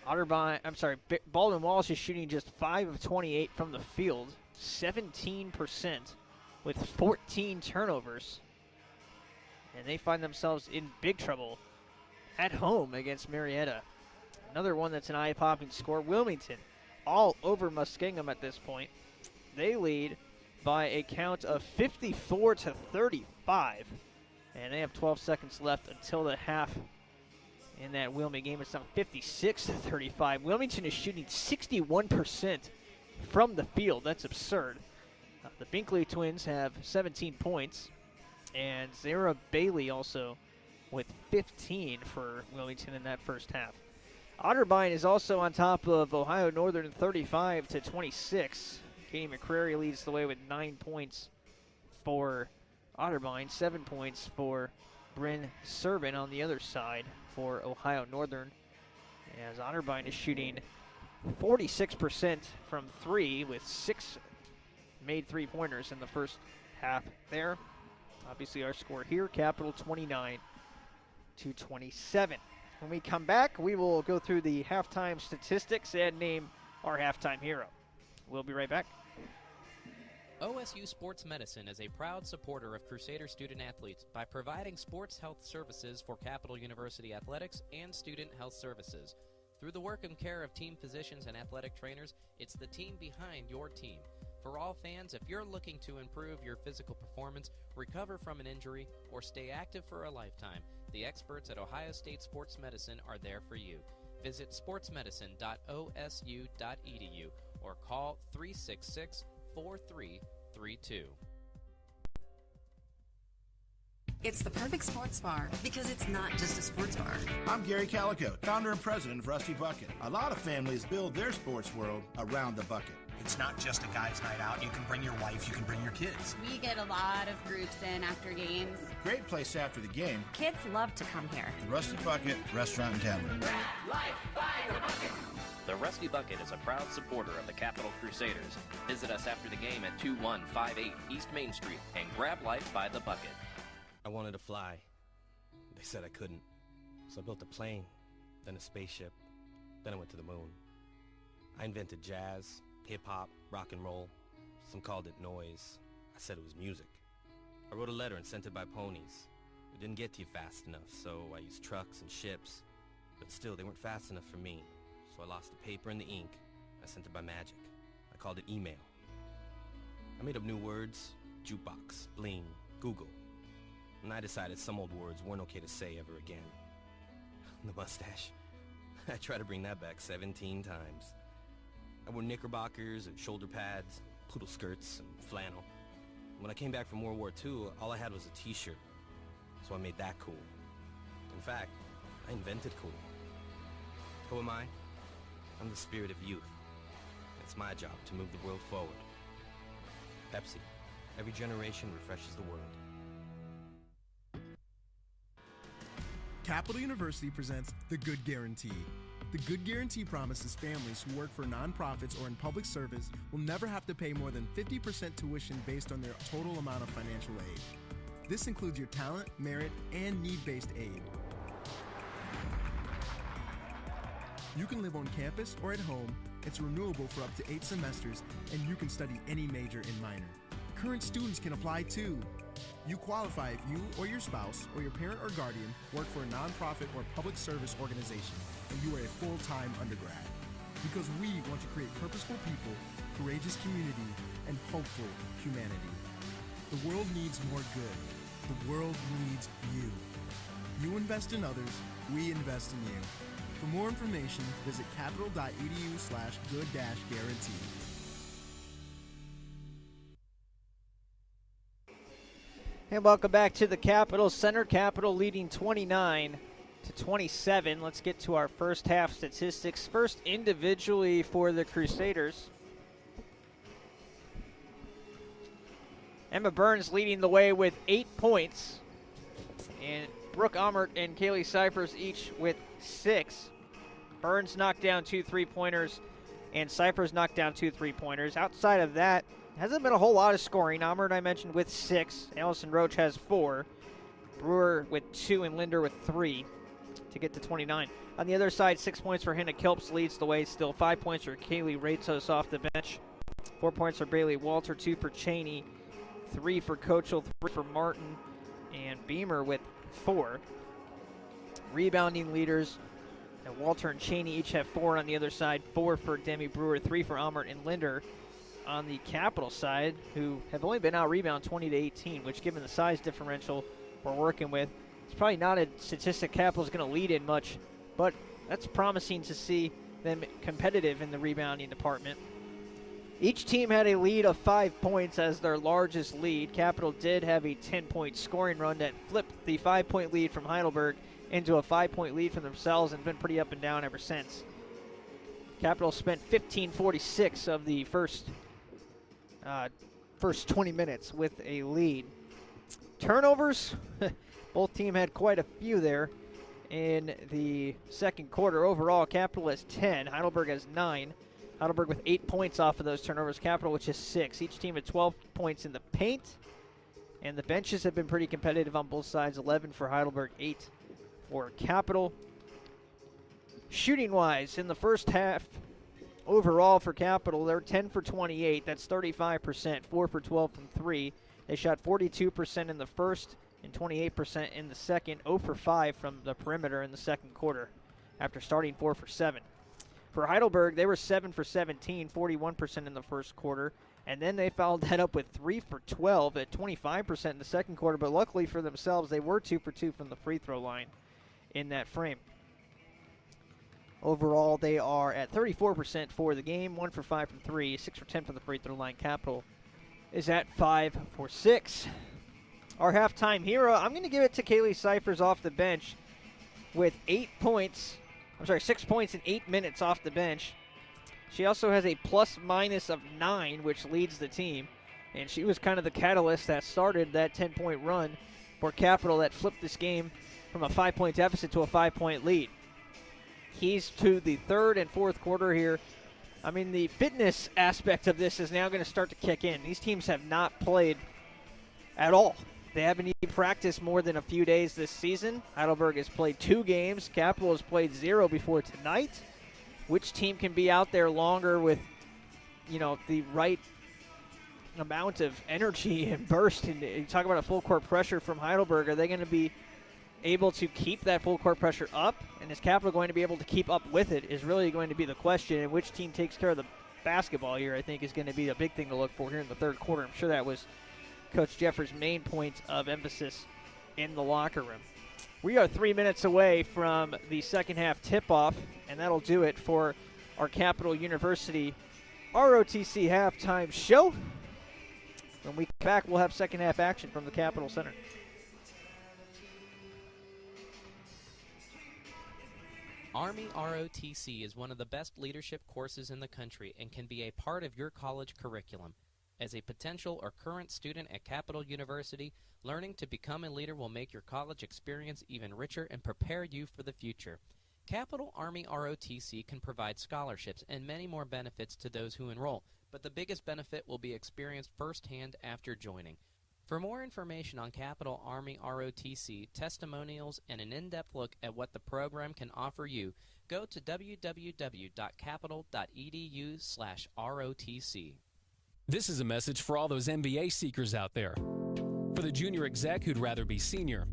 Baldwin Wallace is shooting just 5 of 28 from the field, 17% with 14 turnovers. And they find themselves in big trouble at home against Marietta. Another one that's an eye-popping score, Wilmington, all over Muskingum at this point. They lead by a count of 54-35, and they have 12 seconds left until the half in that Wilmington game. It's now 56-35. Wilmington is shooting 61% from the field. That's absurd. The Binkley twins have 17 points, and Zara Bailey also with 15 for Wilmington in that first half. Otterbein is also on top of Ohio Northern 35-26. Katie McCrary leads the way with 9 points for Otterbein, 7 points for Bryn Servin on the other side for Ohio Northern, as Otterbein is shooting 46% from 3 with 6 made 3-pointers in the first half there. Obviously our score here, Capital 29-27. When we come back, we will go through the halftime statistics and name our halftime hero. We'll be right back. OSU Sports Medicine is a proud supporter of Crusader student-athletes by providing sports health services for Capital University athletics and student health services. Through the work and care of team physicians and athletic trainers, it's the team behind your team. For all fans, if you're looking to improve your physical performance, recover from an injury, or stay active for a lifetime, the experts at Ohio State Sports Medicine are there for you. Visit sportsmedicine.osu.edu or call 366-4332. It's the perfect sports bar because it's not just a sports bar. I'm Gary Calico, founder and president of Rusty Bucket. A lot of families build their sports world around the bucket. It's not just a guy's night out. You can bring your wife, you can bring your kids. We get a lot of groups in after games. Great place after the game. Kids love to come here. The Rusty Bucket Restaurant and Tavern. Life by the bucket. The Rusty Bucket is a proud supporter of the Capital Crusaders. Visit us after the game at 2158 East Main Street and grab life by the bucket. I wanted to fly. They said I couldn't. So I built a plane then a spaceship, then I went to the moon. I invented jazz, hip-hop, rock and roll. Some called it noise. I said it was music. I wrote a letter and sent it by ponies. It didn't get to you fast enough, so I used trucks and ships. But still, they weren't fast enough for me. So I lost the paper and the ink. I sent it by magic. I called it email. I made up new words: jukebox, bling, Google. And I decided some old words weren't okay to say ever again. The mustache. I tried to bring that back 17 times. I wore knickerbockers and shoulder pads, poodle skirts and flannel. When I came back from World War II, all I had was a t-shirt. So I made that cool. In fact, I invented cool. Who am I? I'm the spirit of youth. It's my job to move the world forward. Pepsi. Every generation refreshes the world. Capital University presents The Good Guarantee. The Good Guarantee promises families who work for nonprofits or in public service will never have to pay more than 50% tuition based on their total amount of financial aid. This includes your talent, merit, and need-based aid. You can live on campus or at home, it's renewable for up to 8 semesters, and you can study any major and minor. Current students can apply too. You qualify if you or your spouse or your parent or guardian work for a nonprofit or public service organization and you are a full-time undergrad. Because we want to create purposeful people, courageous community, and hopeful humanity. The world needs more good. The world needs you. You invest in others, we invest in you. For more information, visit capital.edu/good-guarantee. And welcome back to the Capital Center. Capital leading 29-27. Let's get to our first half statistics. First individually for the Crusaders. Emma Burns leading the way with 8 points. And Brooke Beamer and Kaylee Cyphers each with 6. Burns knocked down 2 3-pointers, and Cyphers knocked down 2 3-pointers. Outside of that, hasn't been a whole lot of scoring. Beamer, I mentioned, with 6. Allison Roach has 4. Brewer with 2 and Linder with 3 to get to 29. On the other side, 6 points for Hannah Kilps leads the way still. 5 points for Kaylee Ratos off the bench. 4 points for Bailey Walter, 2 for Cheney, 3 for Kochel, 3 for Martin, and Beamer with 4. Rebounding leaders, and Walter and Cheney each have 4. On the other side, 4 for Demi Brewer, 3 for Beamer and Linder. On the Capital side, who have only been out rebound 20-18, which given the size differential we're working with, it's probably not a statistic Capital's going to lead in much, but that's promising to see them competitive in the rebounding department. Each team had a lead of 5 points as their largest lead. Capital did have a 10-point scoring run that flipped the 5-point lead from Heidelberg into a 5-point lead for themselves and been pretty up and down ever since. Capital spent 15:46 of the first 20 minutes with a lead. Turnovers, both teams had quite a few there in the second quarter. Overall, Capital has 10, Heidelberg has 9. Heidelberg with 8 points off of those turnovers, Capital with just 6. Each team had 12 points in the paint, and the benches have been pretty competitive on both sides. 11 for Heidelberg, 8 for Capital. Shooting-wise, in the first half, overall for Capital, they're 10 for 28. That's 35%, 4 for 12 from 3. They shot 42% in the first and 28% in the second. 0 for 5 from the perimeter in the second quarter after starting 4 for 7. For Heidelberg, they were 7 for 17, 41% in the first quarter. And then they followed that up with 3 for 12 at 25% in the second quarter. But luckily for themselves, they were 2 for 2 from the free throw line in that frame. Overall, they are at 34% for the game, 1 for 5 from 3, 6 for 10 from the free throw line. Capital is at 5 for 6. Our halftime hero, I'm going to give it to Kaylee Cyphers off the bench with 6 points in 8 minutes off the bench. She also has a plus-minus of 9, which leads the team. And she was kind of the catalyst that started that 10-point run for Capital that flipped this game from a 5-point deficit to a 5-point lead. Keys to the third and fourth quarter here. I mean, the fitness aspect of this is now going to start to kick in. These teams have not played at all They haven't even practiced more than a few days this season. Heidelberg has played 2 games. Capital has played 0 before tonight. Which team can be out there longer with, the right amount of energy and burst? And you talk about a full court pressure from Heidelberg. Are they going to be able to keep that full court pressure up? And is Capital going to be able to keep up with it is really going to be the question. And which team takes care of the basketball here, I think, is going to be a big thing to look for here in the third quarter. I'm sure that was Coach Jeffers' main point of emphasis in the locker room. We are 3 minutes away from the second half tip-off, and that'll do it for our Capital University ROTC halftime show. When we come back, we'll have second half action from the Capital Center. Army ROTC is one of the best leadership courses in the country and can be a part of your college curriculum. As a potential or current student at Capital University, learning to become a leader will make your college experience even richer and prepare you for the future. Capital Army ROTC can provide scholarships and many more benefits to those who enroll, but the biggest benefit will be experienced firsthand after joining. For more information on Capital Army ROTC, testimonials, and an in-depth look at what the program can offer you, go to www.capital.edu/ROTC. This is a message for all those MBA seekers out there. For the junior exec who'd rather be senior.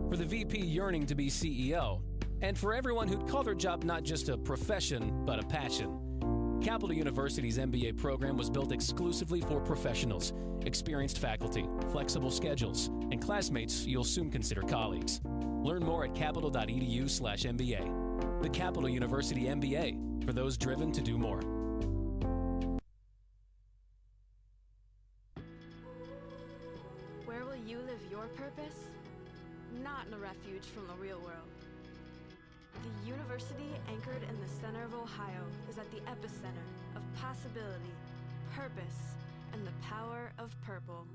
For the VP yearning to be CEO. And for everyone who'd call their job not just a profession, but a passion. Capital University's MBA program was built exclusively for professionals, experienced faculty, flexible schedules, and classmates you'll soon consider colleagues. Learn more at capital.edu/MBA. The Capital University MBA, for those driven to do more. Where will you live your purpose? Not in a refuge from the real world. The university, anchored in the center of Ohio, is at the epicenter of possibility, purpose, and the power of purple.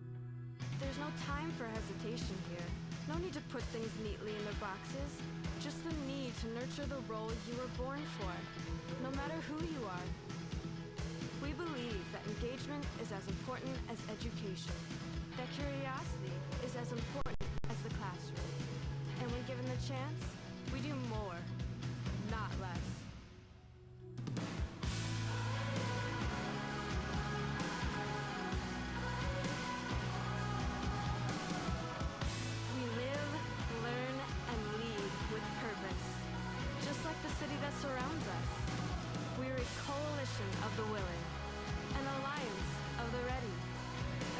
There's no time for hesitation here. No need to put things neatly in their boxes. Just the need to nurture the role you were born for, no matter who you are. We believe that engagement is as important as education, that curiosity is as important as the classroom. And when given the chance, we do more, not less. We live, learn, and lead with purpose. Just like the city that surrounds us. We're a coalition of the willing, an alliance of the ready,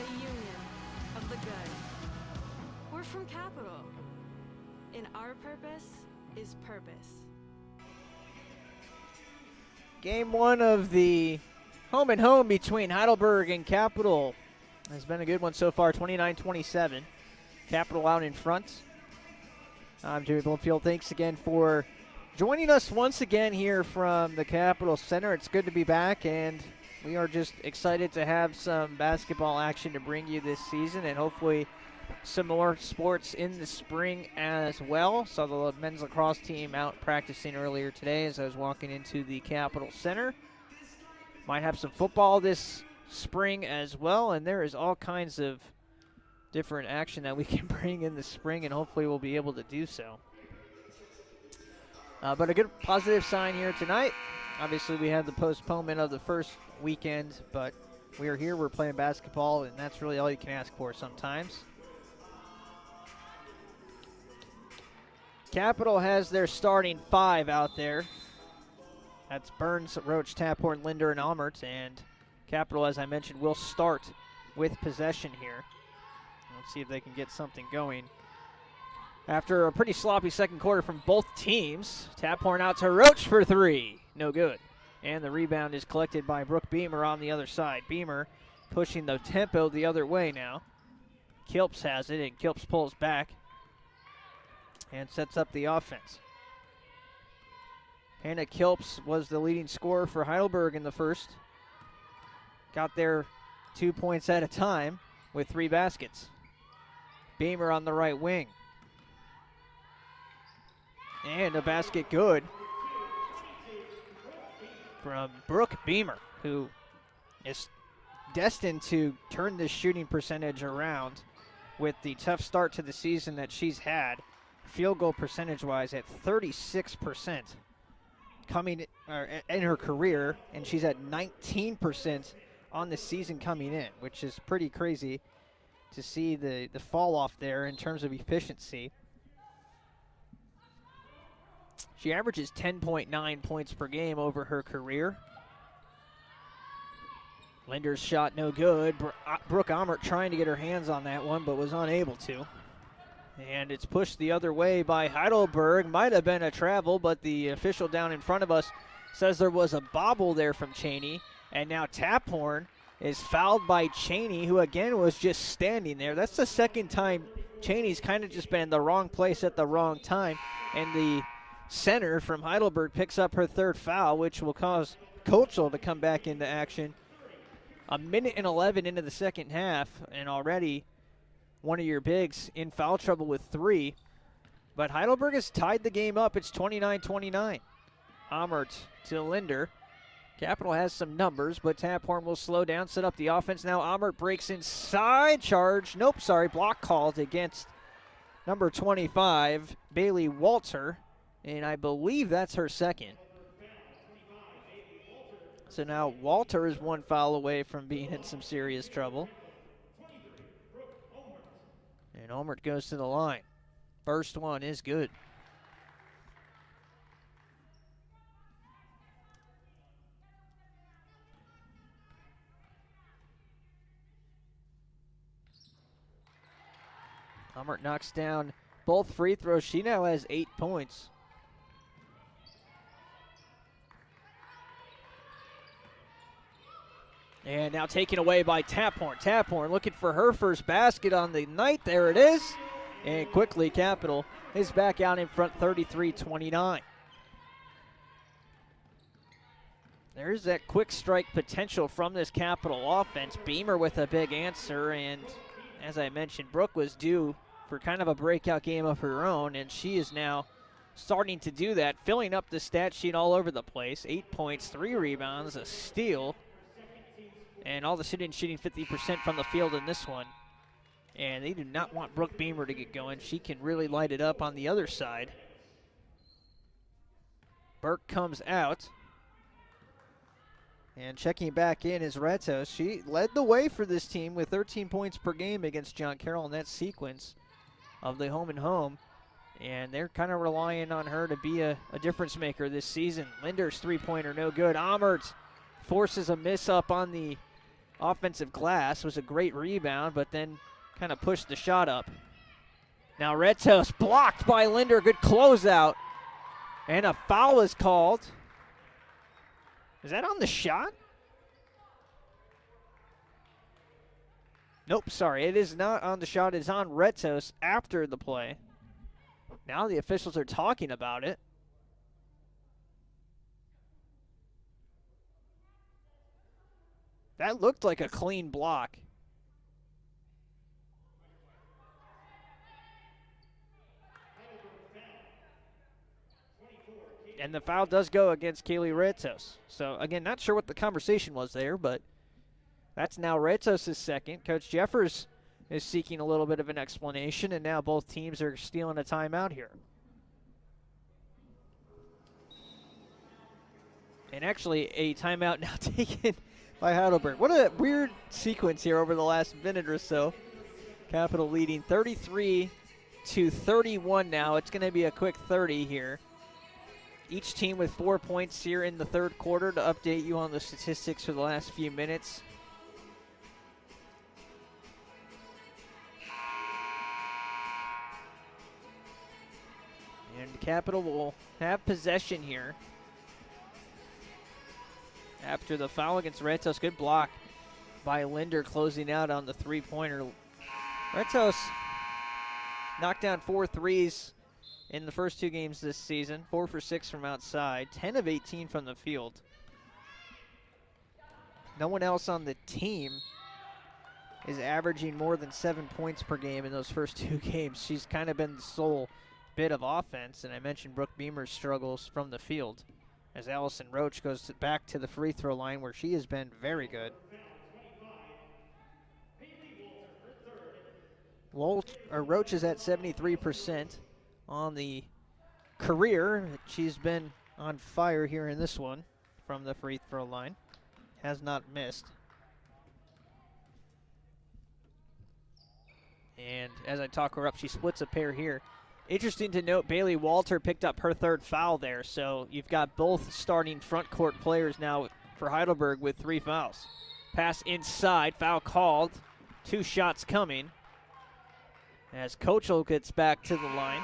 a union of the good. We're from Capital. And our purpose is purpose. Game 1 of the home and home between Heidelberg and Capital has been a good one so far, 29-27. Capital out in front. I'm Jimmy Bloomfield. Thanks again for joining us once again here from the Capital Center. It's good to be back, and we are just excited to have some basketball action to bring you this season, and hopefully some more sports in the spring as well. Saw the men's lacrosse team out practicing earlier today as I was walking into the Capital Center. Might have some football this spring as well, and there is all kinds of different action that we can bring in the spring, and hopefully we'll be able to do so. But a good positive sign here tonight. Obviously we had the postponement of the first weekend, but we are here, we're playing basketball, and that's really all you can ask for sometimes. Capital has their starting 5 out there. That's Burns, Roach, Taphorn, Linder, and Almert. And Capital, as I mentioned, will start with possession here. Let's see if they can get something going. After a pretty sloppy second quarter from both teams, Taphorn out to Roach for 3. No good. And the rebound is collected by Brooke Beamer on the other side. Beamer pushing the tempo the other way now. Kilps has it, and Kilps pulls back and sets up the offense. Hannah Kilps was the leading scorer for Heidelberg in the first. Got there 2 points at a time with 3 baskets. Beamer on the right wing. And a basket good from Brooke Beamer, who is destined to turn this shooting percentage around with the tough start to the season that she's had, field goal percentage-wise at 36% coming in her career, and she's at 19% on the season coming in, which is pretty crazy to see the fall off there in terms of efficiency. She averages 10.9 points per game over her career. Linder's shot no good. Brooke Beamer trying to get her hands on that one, but was unable to. And it's pushed the other way by Heidelberg. Might have been a travel, but the official down in front of us says there was a bobble there from Cheney. And now Taphorn is fouled by Cheney, who again was just standing there. That's the second time Cheney's kind of just been in the wrong place at the wrong time. And the center from Heidelberg picks up her third foul, which will cause Kochel to come back into action. A minute and 11 into the second half, and already one of your bigs in foul trouble with 3. But Heidelberg has tied the game up. It's 29-29. Amert to Linder. Capital has some numbers, but Taphorn will slow down, set up the offense. Now Amert breaks inside, charge. Nope, sorry, block called against number 25, Bailey Walter, and I believe that's her second. So now Walter is one foul away from being in some serious trouble. And Olmert goes to the line. First one is good. Olmert knocks down both free throws. She now has 8 points. And now taken away by Taphorn. Taphorn looking for her first basket on the night. There it is. And quickly, Capital is back out in front, 33-29. There's that quick strike potential from this Capital offense. Beamer with a big answer. And as I mentioned, Brooke was due for kind of a breakout game of her own. And she is now starting to do that, filling up the stat sheet all over the place. 8 points, 3 rebounds, a steal. And all the shooting 50% from the field in this one. And they do not want Brooke Beamer to get going. She can really light it up on the other side. Burke comes out. And checking back in is Retos. She led the way for this team with 13 points per game against John Carroll in that sequence of the home and home. And they're kind of relying on her to be a difference maker this season. Linder's three-pointer no good. Amert forces a miss up on the offensive glass. Was a great rebound, but then kind of pushed the shot up. Now Retos blocked by Linder. Good closeout. And a foul is called. Is that on the shot? Nope, sorry. It is not on the shot. It's on Retos after the play. Now the officials are talking about it. That looked like a clean block. And the foul does go against Kaylee Retos. So, again, not sure what the conversation was there, but that's now Retos' second. Coach Jeffers is seeking a little bit of an explanation, and now both teams are stealing a timeout here. And actually, a timeout now taken by Heidelberg. What a weird sequence here over the last minute or so. Capital leading 33-31 now. It's going to be a quick 30 here. Each team with 4 points here in the third quarter to update you on the statistics for the last few minutes. And Capital will have possession here. After the foul against Retos, good block by Linder closing out on the three-pointer. Retos knocked down 4 threes in the first 2 games this season, 4 for 6 from outside, 10 of 18 from the field. No one else on the team is averaging more than 7 points per game in those first 2 games. She's kind of been the sole bit of offense, and I mentioned Brooke Beamer's struggles from the field as Allison Roach goes back to the free throw line where she has been very good. Roach is at 73% on the career. She's been on fire here in this one from the free throw line. Has not missed. And as I talk her up, she splits a pair here. Interesting to note, Bailey Walter picked up her third foul there, so you've got both starting front court players now for Heidelberg with 3 fouls. Pass inside, foul called. 2 shots coming as Kochel gets back to the line.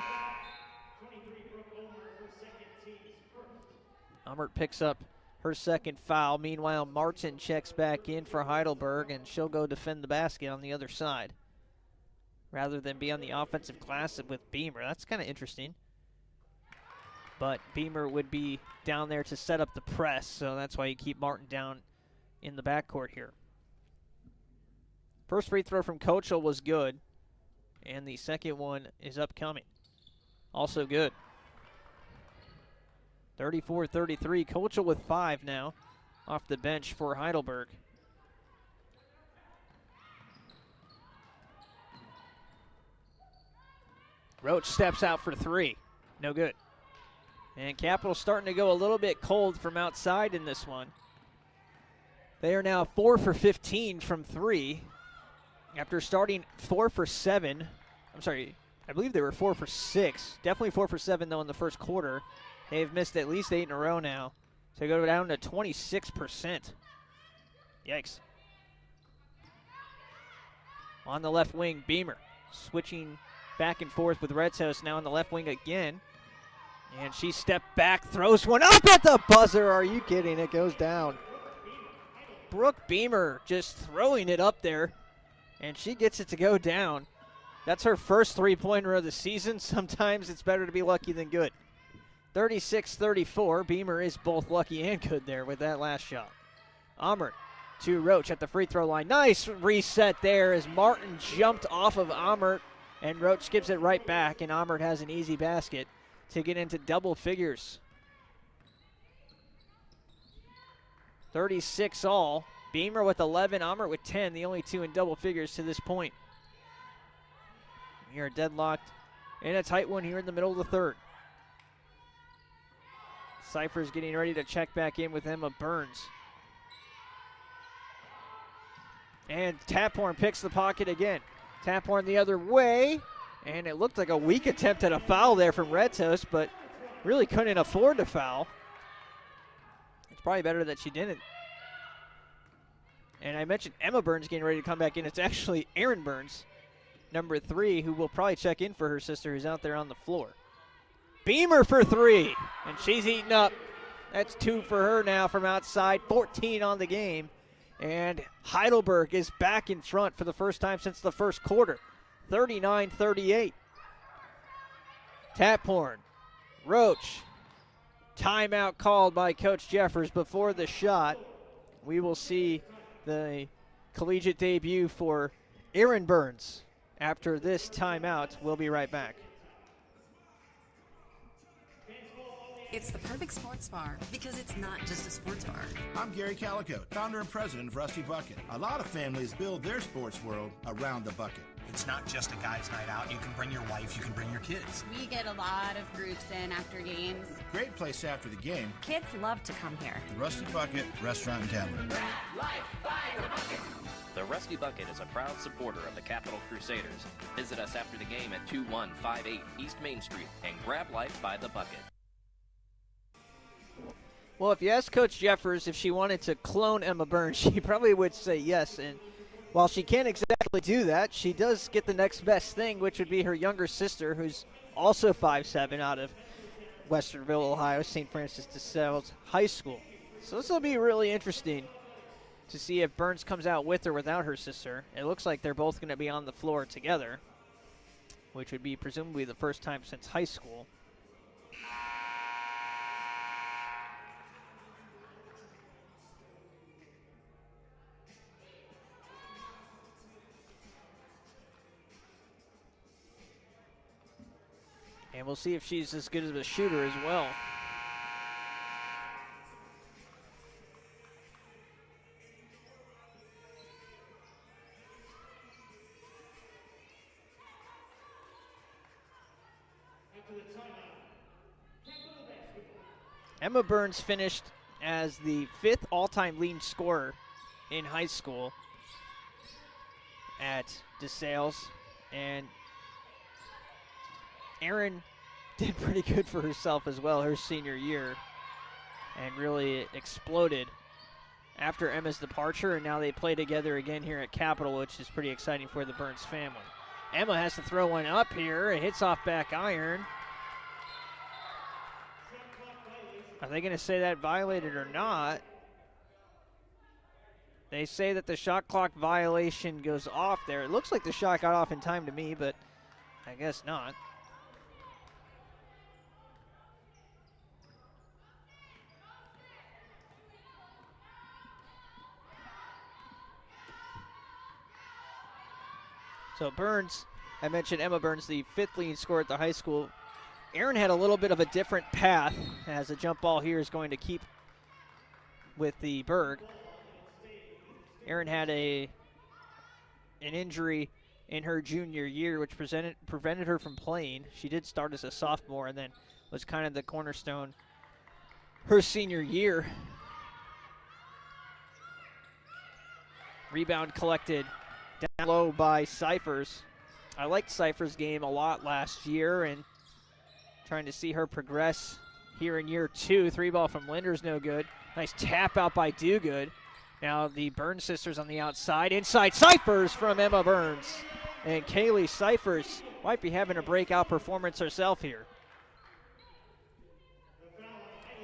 Umbert picks up her second foul. Meanwhile, Martin checks back in for Heidelberg, and she'll go defend the basket on the other side rather than be on the offensive glass with Beamer. That's kind of interesting. But Beamer would be down there to set up the press, so that's why you keep Martin down in the backcourt here. First free throw from Kochel was good, and the second one is upcoming. Also good. 34-33. Kochel with 5 now off the bench for Heidelberg. Roach steps out for 3. No good. And Capital starting to go a little bit cold from outside in this one. They are now 4 for 15 from 3 after starting 4 for 7. I'm sorry, I believe they were 4 for 6. Definitely 4 for 7, though, in the first quarter. They've missed at least 8 in a row now. So they go down to 26%. Yikes. On the left wing, Beamer switching back and forth with Red House now on the left wing again. And she stepped back, throws one up at the buzzer. Are you kidding? It goes down. Brooke Beamer just throwing it up there, and she gets it to go down. That's her first three-pointer of the season. Sometimes it's better to be lucky than good. 36-34. Beamer is both lucky and good there with that last shot. Amert to Roach at the free throw line. Nice reset there as Martin jumped off of Amert, and Roach gives it right back, and Amert has an easy basket to get into double figures. 36 all. Beamer with 11, Amert with 10, the only 2 in double figures to this point. We are deadlocked in a tight one here in the middle of the third. Cypher's getting ready to check back in with Emma Burns. And Taphorn picks the pocket again. Taphorn the other way, and it looked like a weak attempt at a foul there from Red Toast, but really couldn't afford to foul. It's probably better that she didn't. And I mentioned Emma Burns getting ready to come back in. It's actually Erin Burns, number 3, who will probably check in for her sister who's out there on the floor. Beamer for 3, and she's eating up. That's 2 for her now from outside, 14 on the game. And Heidelberg is back in front for the first time since the first quarter, 39-38. Taphorn, Roach, timeout called by Coach Jeffers before the shot. We will see the collegiate debut for Erin Burns after this timeout. We'll be right back. It's the perfect sports bar because it's not just a sports bar. I'm Gary Calico, founder and president of Rusty Bucket. A lot of families build their sports world around the bucket. It's not just a guy's night out. You can bring your wife, you can bring your kids. We get a lot of groups in after games. Great place after the game. Kids love to come here. The Rusty Bucket Restaurant and Tavern. The Rusty Bucket is a proud supporter of the Capital Crusaders. Visit us after the game at 2158 East Main Street and grab life by the bucket. Well, if you ask Coach Jeffers if she wanted to clone Emma Burns, she probably would say yes. And while she can't exactly do that, she does get the next best thing, which would be her younger sister, who's also 5'7", out of Westerville, Ohio, St. Francis de Sales High School. So this will be really interesting to see if Burns comes out with or without her sister. It looks like they're both going to be on the floor together, which would be presumably the first time since high school. And we'll see if she's as good as a shooter as well. Emma Burns finished as the 5th all-time leading scorer in high school at DeSales, and Erin did pretty good for herself as well her senior year and really exploded after Emma's departure, and now they play together again here at Capitol, which is pretty exciting for the Burns family. Emma has to throw one up here. It hits off back iron. Are they going to say that violated or not? They say that the shot clock violation goes off there. It looks like the shot got off in time to me, but I guess not. So Burns, I mentioned Emma Burns, the 5th leading scorer at the high school. Erin had a little bit of a different path, as the jump ball here is going to keep with the Burke. Erin had an injury in her junior year, which prevented her from playing. She did start as a sophomore and then was kind of the cornerstone her senior year. Rebound collected down low by Cyphers. I liked Cyphers' game a lot last year, and trying to see her progress here in year 2. 3-ball from Linder's no good. Nice tap out by Dugood. Now the Burns sisters on the outside. Inside Cyphers from Emma Burns. And Kaylee Cyphers might be having a breakout performance herself here.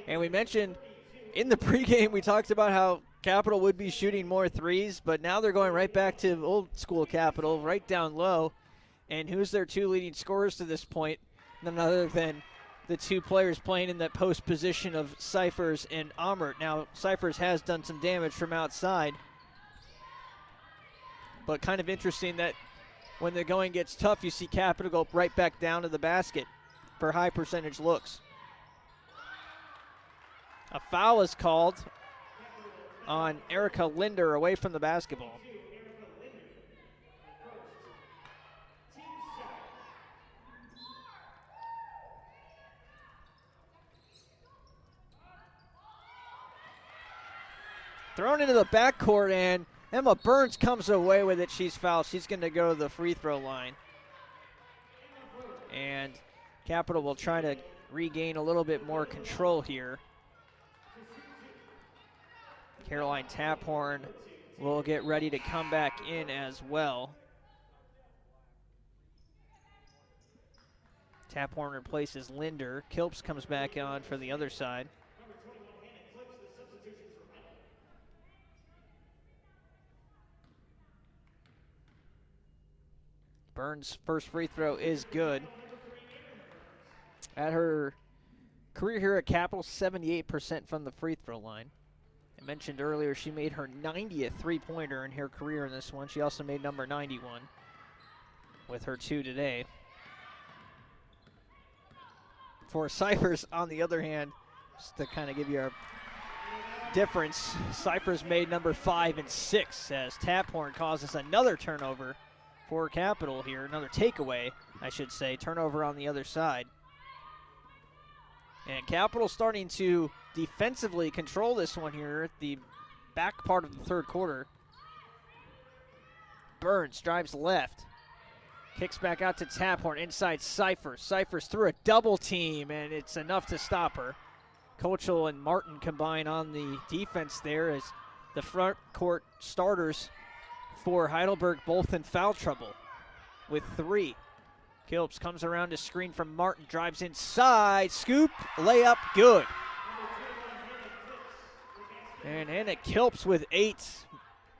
And we mentioned in the pregame, we talked about how Capitol would be shooting more threes, but now they're going right back to old school Capitol, right down low. And who's their 2 leading scorers to this point? None other than the 2 players playing in that post position of Cyphers and Amert. Now, Cyphers has done some damage from outside, but kind of interesting that when the going gets tough, you see Capitol go right back down to the basket for high percentage looks. A foul is called on Erica Linder away from the basketball. Thrown into the backcourt, and Emma Burns comes away with it. She's fouled. She's going to go to the free throw line. And Capitol will try to regain a little bit more control here. Caroline Taphorn will get ready to come back in as well. Taphorn replaces Linder. Kilps comes back on for the other side. Burns' first free throw is good. At her career here at Capitol, 78% from the free throw line. I mentioned earlier she made her 90th three-pointer in her career in this one. She also made number 91 with her 2 today. For Cyphers, on the other hand, just to kind of give you a difference, Cyphers made number 5 and 6 as Taphorn causes another turnover for Capitol here. Another takeaway, I should say. Turnover on the other side. And Capitol starting to defensively control this one here at the back part of the third quarter. Burns drives left. Kicks back out to Taphorn inside Cyphers. Cyphers through a double team, and it's enough to stop her. Kochel and Martin combine on the defense there as the front court starters for Heidelberg both in foul trouble with 3. Kilps comes around to screen from Martin, drives inside, scoop, layup, good. And Hannah Kilps with 8,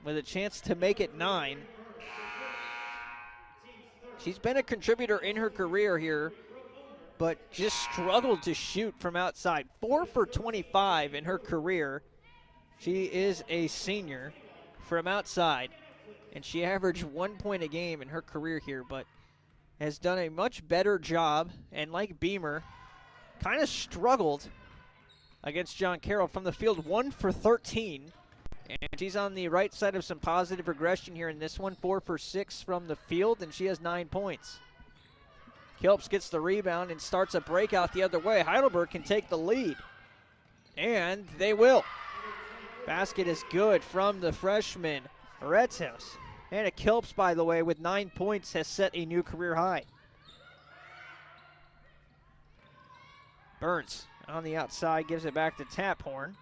with a chance to make it 9. She's been a contributor in her career here, but just struggled to shoot from outside. 4 for 25 in her career. She is a senior from outside, and she averaged 1 point a game in her career here, but has done a much better job, and like Beamer, kind of struggled against John Carroll from the field. 1 for 13, and she's on the right side of some positive regression here in this one. 4 for 6 from the field, and she has 9 points. Kilps gets the rebound and starts a breakout the other way. Heidelberg can take the lead, and they will. Basket is good from the freshman, Retzhaus. Hannah Kilps, by the way, with 9 points, has set a new career high. Burns on the outside gives it back to Taphorn.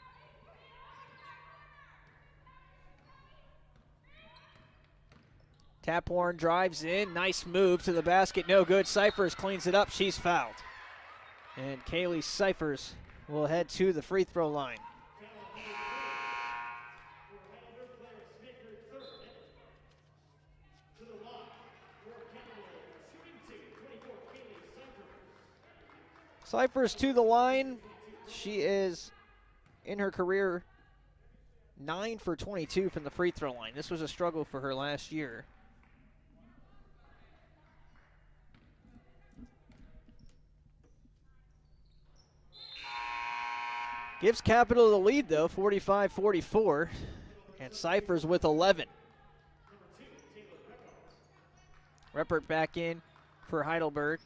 Taphorn drives in. Nice move to the basket. No good. Cyphers cleans it up. She's fouled. And Kaylee Cyphers will head to the free throw line. Cyphers to the line. She is, in her career, 9 for 22 from the free throw line. This was a struggle for her last year. Gives Capital the lead, though, 45-44. And Cyphers with 11. Reppert back in for Heidelberg.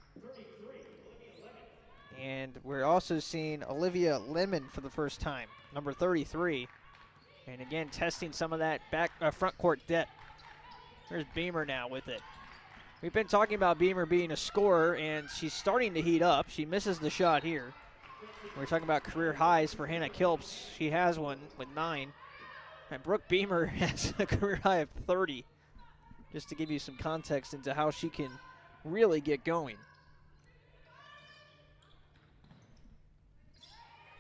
And we're also seeing Olivia Lemon for the first time, number 33. And again, testing some of that front court depth. There's Beamer now with it. We've been talking about Beamer being a scorer, and she's starting to heat up. She misses the shot here. We're talking about career highs for Hannah Kilps. She has one with 9. And Brooke Beamer has a career high of 30. Just to give you some context into how she can really get going.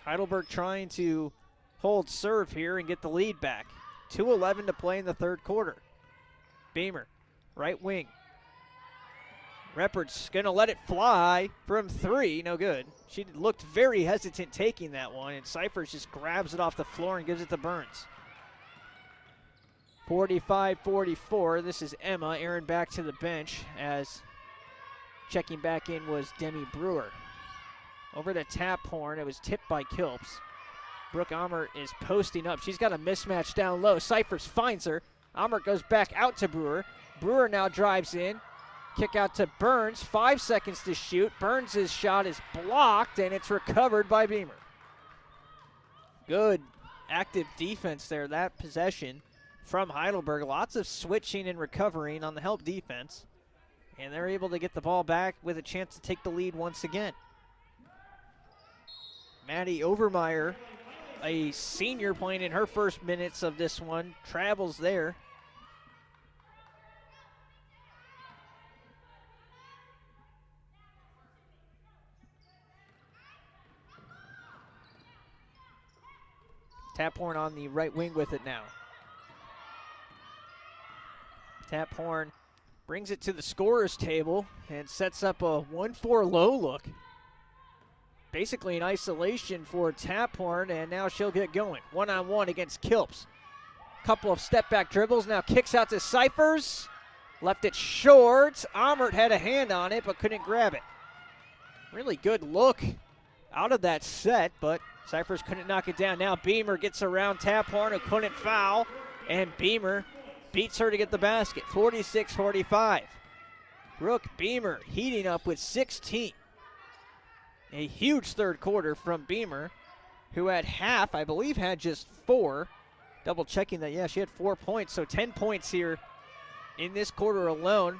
Heidelberg trying to hold serve here and get the lead back. 2:11 to play in the third quarter. Beamer, right wing. Reppert's going to let it fly from 3. No good. She looked very hesitant taking that one, and Cyphers just grabs it off the floor and gives it to Burns. 45-44. This is Emma. Aaron back to the bench as checking back in was Demi Brewer. Over to Taphorn. It was tipped by Kilps. Brooke Beamer is posting up. She's got a mismatch down low. Cyphers finds her. Beamer goes back out to Brewer. Brewer now drives in. Kick out to Burns. 5 seconds to shoot. Burns' shot is blocked, and it's recovered by Beamer. Good active defense there, that possession from Heidelberg. Lots of switching and recovering on the help defense. And they're able to get the ball back with a chance to take the lead once again. Maddie Overmeyer, a senior playing in her first minutes of this one, travels there. Taphorn on the right wing with it now. Taphorn brings it to the scorer's table and sets up a 1-4 low look. Basically in isolation for Taphorn, and now she'll get going. One-on-one against Kilps. Couple of step-back dribbles, now kicks out to Cyphers. Left it short. Amert had a hand on it, but couldn't grab it. Really good look out of that set, but Cyphers couldn't knock it down. Now Beamer gets around Taphorn, who couldn't foul, and Beamer beats her to get the basket. 46-45. Brooke Beamer heating up with 16. A huge third quarter from Beamer, who at half, I believe, had just 4. Double checking that, yeah, she had 4 points, so 10 points here in this quarter alone.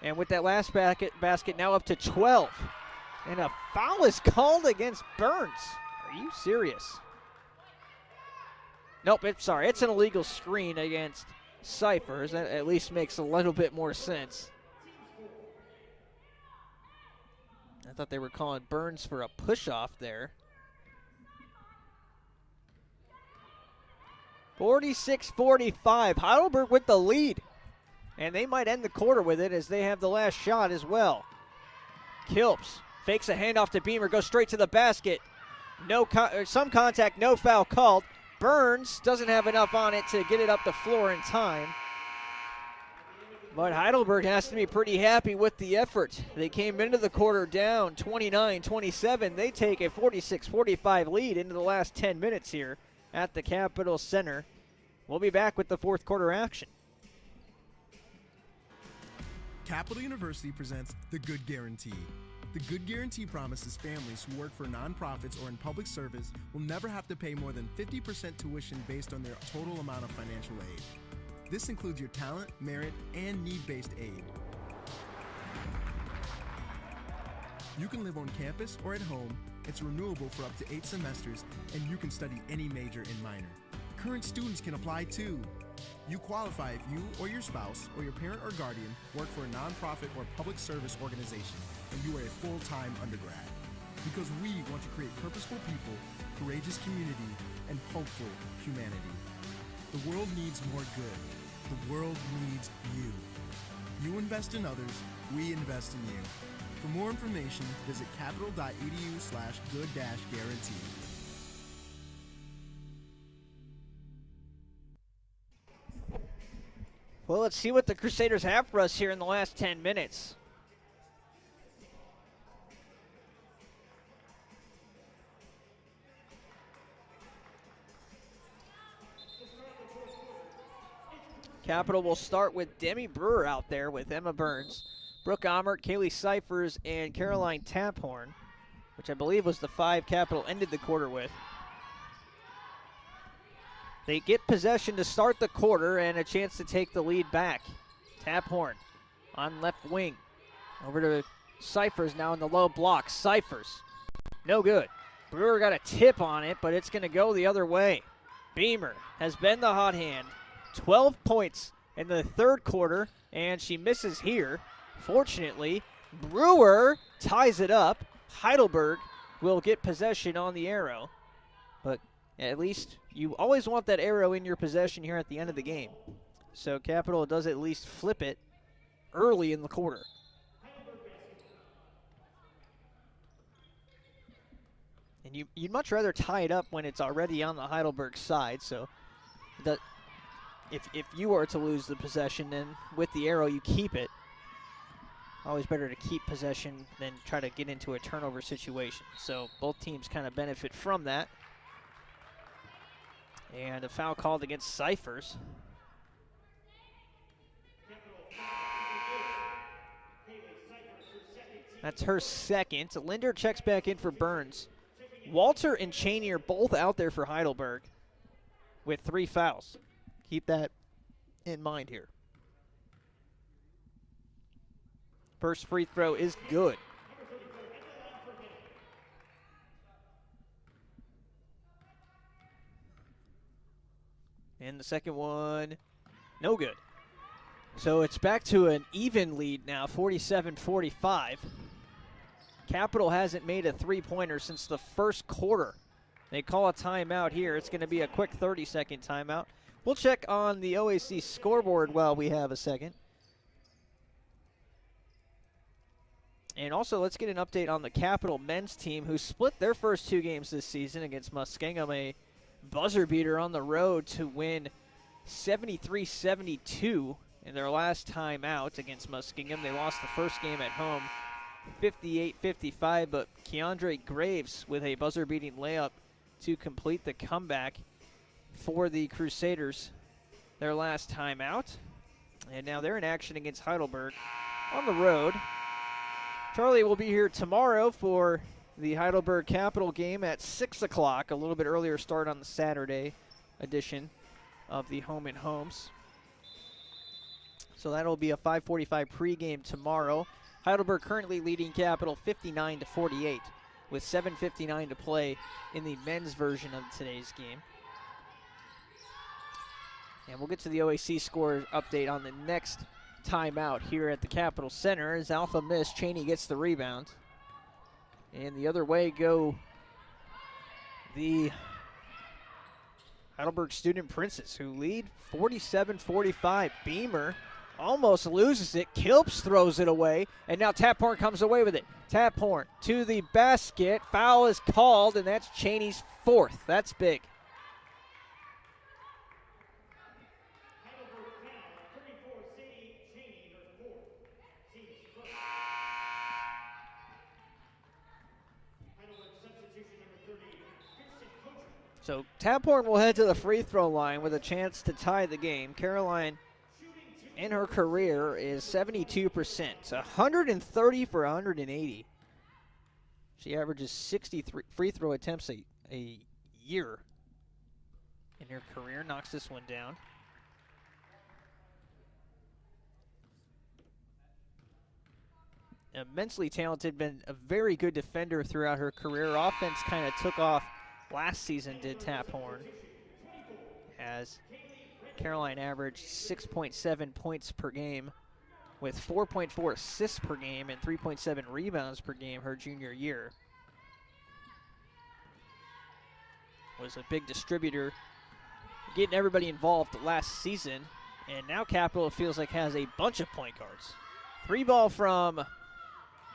And with that last basket now up to 12. And a foul is called against Burns. Are you serious? Nope, sorry, it's an illegal screen against Cyphers. That at least makes a little bit more sense. I thought they were calling Burns for a push-off there. 46-45. Heidelberg with the lead. And they might end the quarter with it as they have the last shot as well. Kilps fakes a handoff to Beamer, goes straight to the basket. Some contact, no foul called. Burns doesn't have enough on it to get it up the floor in time. But Heidelberg has to be pretty happy with the effort. They came into the quarter down 29-27. They take a 46-45 lead into the last 10 minutes here at the Capitol Center. We'll be back with the fourth quarter action. Capital University presents The Good Guarantee. The Good Guarantee promises families who work for nonprofits or in public service will never have to pay more than 50% tuition based on their total amount of financial aid. This includes your talent, merit, and need-based aid. You can live on campus or at home, it's renewable for up to 8 semesters, and you can study any major and minor. Current students can apply too. You qualify if you or your spouse or your parent or guardian work for a nonprofit or public service organization and you are a full-time undergrad. Because we want to create purposeful people, courageous community, and hopeful humanity. The world needs more good. The world needs you. You invest in others, we invest in you. For more information, visit capital.edu/good-guarantee. Well, let's see what the Crusaders have for us here in the last 10 minutes. Capital will start with Demi Brewer out there with Emma Burns, Brooke Beamer, Kaylee Cyphers, and Caroline Taphorn, which I believe was the 5 Capital ended the quarter with. They get possession to start the quarter and a chance to take the lead back. Taphorn on left wing. Over to Cyphers now in the low block. Cyphers, no good. Brewer got a tip on it, but it's going to go the other way. Beamer has been the hot hand. 12 points in the third quarter, and she misses here. Fortunately, Brewer ties it up. Heidelberg will get possession on the arrow, but at least you always want that arrow in your possession here at the end of the game. So Capital does at least flip it early in the quarter. And you'd much rather tie it up when it's already on the Heidelberg side. So if you are to lose the possession, then with the arrow you keep it. Always better to keep possession than try to get into a turnover situation. So both teams kind of benefit from that. And a foul called against Cyphers. That's her second. Linder checks back in for Burns. Walter and Cheney are both out there for Heidelberg with 3 fouls. Keep that in mind here. First free throw is good. And the second one, no good. So it's back to an even lead now, 47-45. Capital hasn't made a three-pointer since the first quarter. They call a timeout here. It's going to be a quick 30-second timeout. We'll check on the OAC scoreboard while we have a second. And also, let's get an update on the Capital men's team, who split their first 2 games this season against Muskingum, a buzzer beater on the road to win 73-72 in their last time out against Muskingum. They lost the first game at home 58-55, but Keandre Graves with a buzzer-beating layup to complete the comeback for the Crusaders their last time out. And now they're in action against Heidelberg on the road. Charlie will be here tomorrow for the Heidelberg Capital game at 6 o'clock, a little bit earlier start on the Saturday edition of the Home and Homes. So that'll be a 5:45 pregame tomorrow. Heidelberg currently leading Capital 59-48 with 7:59 to play in the men's version of today's game. And we'll get to the OAC score update on the next timeout here at the Capital Center. As Alpha miss, Cheney gets the rebound. And the other way go the Heidelberg Student Princes, who lead 47-45. Beamer almost loses it. Kilps throws it away, and now Taphorn comes away with it. Taphorn to the basket. Foul is called, and that's Cheney's 4th. That's big. So Taphorn will head to the free throw line with a chance to tie the game. Caroline in her career is 72%. 130 for 180. She averages 63 free throw attempts a year in her career. Knocks this one down. Immensely talented, been a very good defender throughout her career. Her offense kind of took off last season, did Tap Horn, as Caroline averaged 6.7 points per game with 4.4 assists per game and 3.7 rebounds per game her junior year. Was a big distributor, getting everybody involved last season, and now Capital feels like has a bunch of point guards. 3 ball from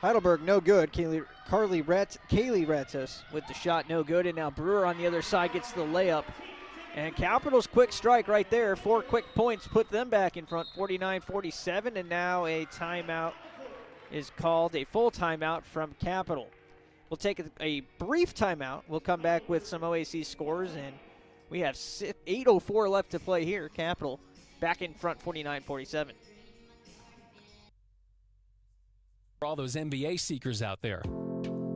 Heidelberg, no good. Kaylee Retos with the shot, no good, and now Brewer on the other side gets the layup. And Capital's quick strike right there, 4 quick points, put them back in front, 49-47, and now a timeout is called, a full timeout from Capital. We'll take a brief timeout. We'll come back with some OAC scores, and we have 8:04 left to play here. Capital back in front, 49-47. For all those MBA seekers out there,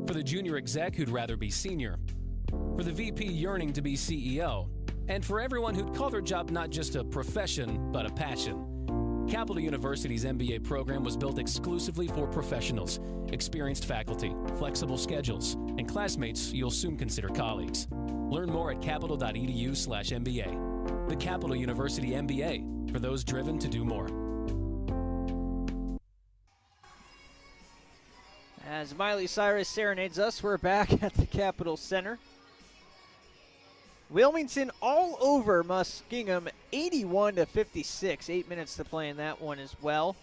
for the junior exec who'd rather be senior, for the VP yearning to be CEO, and for everyone who'd call their job not just a profession, but a passion. Capital University's MBA program was built exclusively for professionals, experienced faculty, flexible schedules, and classmates you'll soon consider colleagues. Learn more at capital.edu/MBA. The Capital University MBA, for those driven to do more. As Miley Cyrus serenades us, we're back at the Capitol Center. Wilmington all over Muskingum, 81-56. 8 minutes to play in that one as well.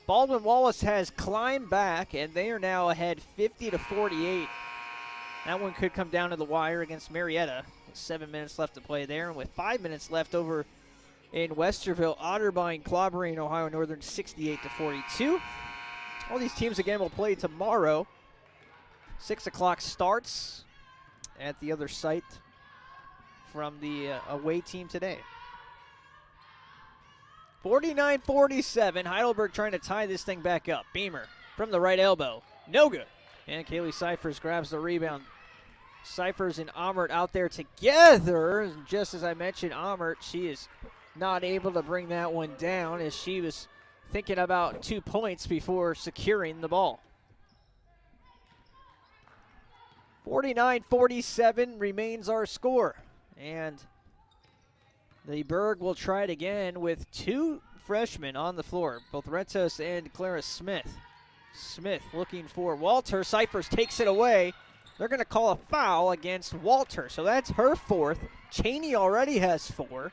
Baldwin Wallace has climbed back, and they are now ahead 50-48. That one could come down to the wire against Marietta. 7 minutes left to play there, and with 5 minutes left over in Westerville, Otterbein clobbering Ohio Northern 68-42. All these teams again will play tomorrow. 6 o'clock starts at the other site from the away team today. 49-47, Heidelberg trying to tie this thing back up. Beamer from the right elbow, no good. And Kaylee Cyphers grabs the rebound. Cyphers and Amert out there together. Just as I mentioned, Amert, she is not able to bring that one down as she was thinking about 2 points before securing the ball. 49-47 remains our score. And the Berg will try it again with 2 freshmen on the floor, both Retos and Clara Smith. Smith looking for Walter. Cyphers takes it away. They're going to call a foul against Walter, so that's her 4th. Cheney already has 4.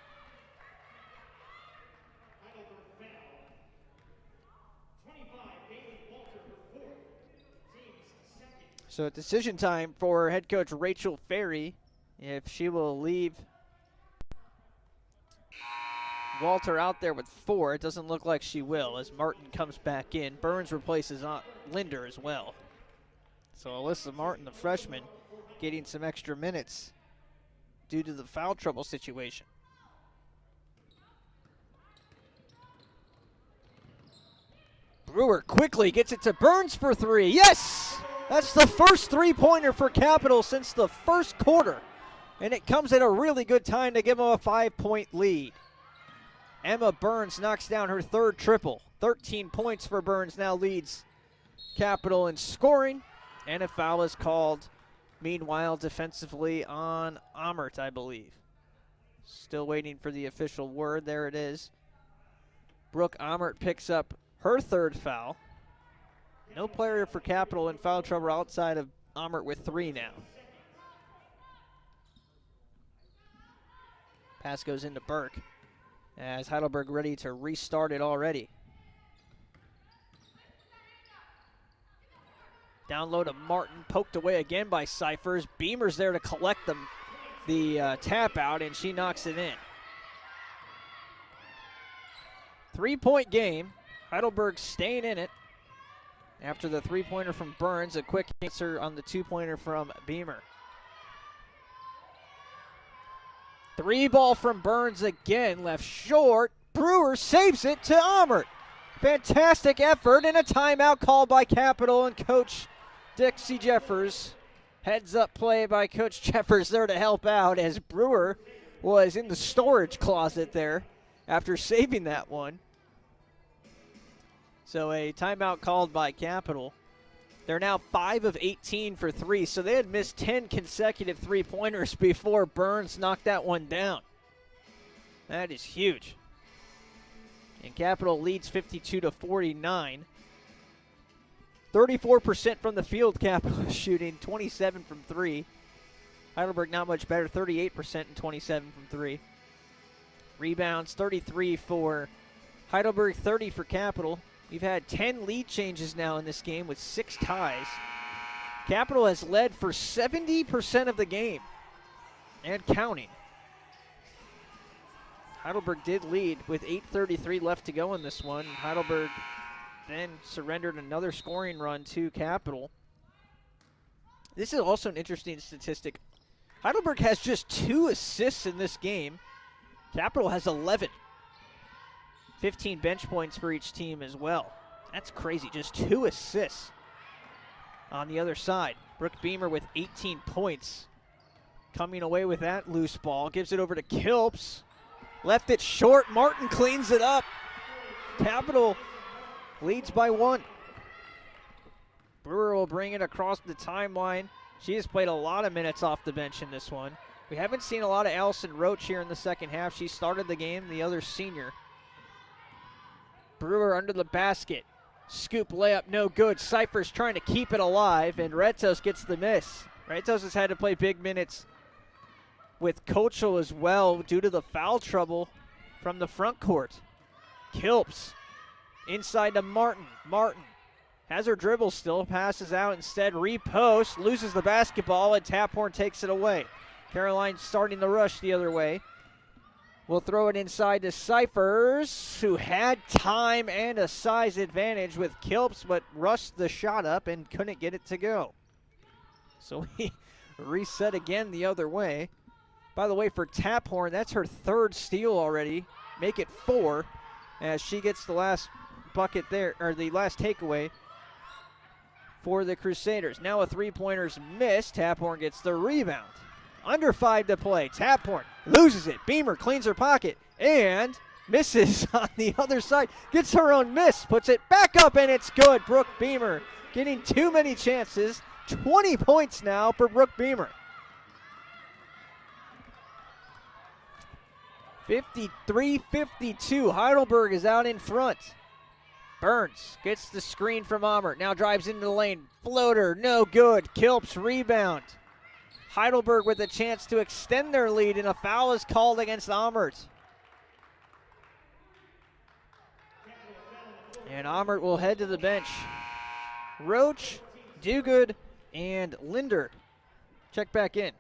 So decision time for head coach Rachel Ferry, if she will leave Walter out there with 4. It doesn't look like she will as Martin comes back in. Burns replaces Linder as well. So Alyssa Martin, the freshman, getting some extra minutes due to the foul trouble situation. Brewer quickly gets it to Burns for 3. Yes! That's the first 3-pointer for Capital since the first quarter. And it comes at a really good time to give them a 5-point lead. Emma Burns knocks down her 3rd triple. 13 points for Burns, now leads Capital in scoring. And a foul is called, meanwhile, defensively on Amert, I believe. Still waiting for the official word. There it is. Brooke Amert picks up her 3rd foul. No player for Capital in foul trouble outside of Amert with 3 now. Pass goes into Burke as Heidelberg ready to restart it already. Down low to Martin, poked away again by Cyphers. Beamer's there to collect the tap out, and she knocks it in. 3-point game. Heidelberg staying in it. After the 3-pointer from Burns, a quick answer on the 2-pointer from Beamer. 3 ball from Burns again, left short. Brewer saves it to Amert. Fantastic effort and a timeout called by Capital and Coach Dixie Jeffers. Heads up play by Coach Jeffers there to help out as Brewer was in the storage closet there after saving that one. So a timeout called by Capital. They're now 5 of 18 for 3, so they had missed 10 consecutive three-pointers before Burns knocked that one down. That is huge. And Capital leads 52-49. 34% from the field, Capital is shooting, 27 from 3. Heidelberg not much better, 38% and 27 from 3. Rebounds, 33 for Heidelberg, 30 for Capital. We've had 10 lead changes now in this game with 6 ties. Capital has led for 70% of the game and counting. Heidelberg did lead with 8:33 left to go in this one. Heidelberg then surrendered another scoring run to Capital. This is also an interesting statistic. Heidelberg has just 2 assists in this game. Capital has 11. 15 bench points for each team as well. That's crazy, just 2 assists. On the other side, Brooke Beamer with 18 points. Coming away with that loose ball, gives it over to Kilps. Left it short, Martin cleans it up. Capital leads by 1. Brewer will bring it across the timeline. She has played a lot of minutes off the bench in this one. We haven't seen a lot of Allison Roach here in the second half. She started the game, the other senior. Brewer under the basket. Scoop layup, no good. Cypher's trying to keep it alive, and Retos gets the miss. Retos has had to play big minutes with Kochel as well due to the foul trouble from the front court. Kilps inside to Martin. Martin has her dribble still, passes out instead, reposts, loses the basketball, and Taphorn takes it away. Caroline starting the rush the other way. We'll throw it inside to Cyphers, who had time and a size advantage with Kilps, but rushed the shot up and couldn't get it to go. So we reset again the other way. By the way, for Taphorn, that's her 3rd steal already. Make it 4 as she gets the last bucket there, or the last takeaway for the Crusaders. Now a three-pointer's missed. Taphorn gets the rebound. Under 5 to play. Taphorn loses it. Beamer cleans her pocket and misses on the other side. Gets her own miss. Puts it back up and it's good. Brooke Beamer getting too many chances. 20 points now for Brooke Beamer. 53-52. Heidelberg is out in front. Burns gets the screen from Amert. Now drives into the lane. Floater, no good. Kilps rebound. Heidelberg with a chance to extend their lead, and a foul is called against Amert. And Amert will head to the bench. Roach, Duguid, and Linder check back in.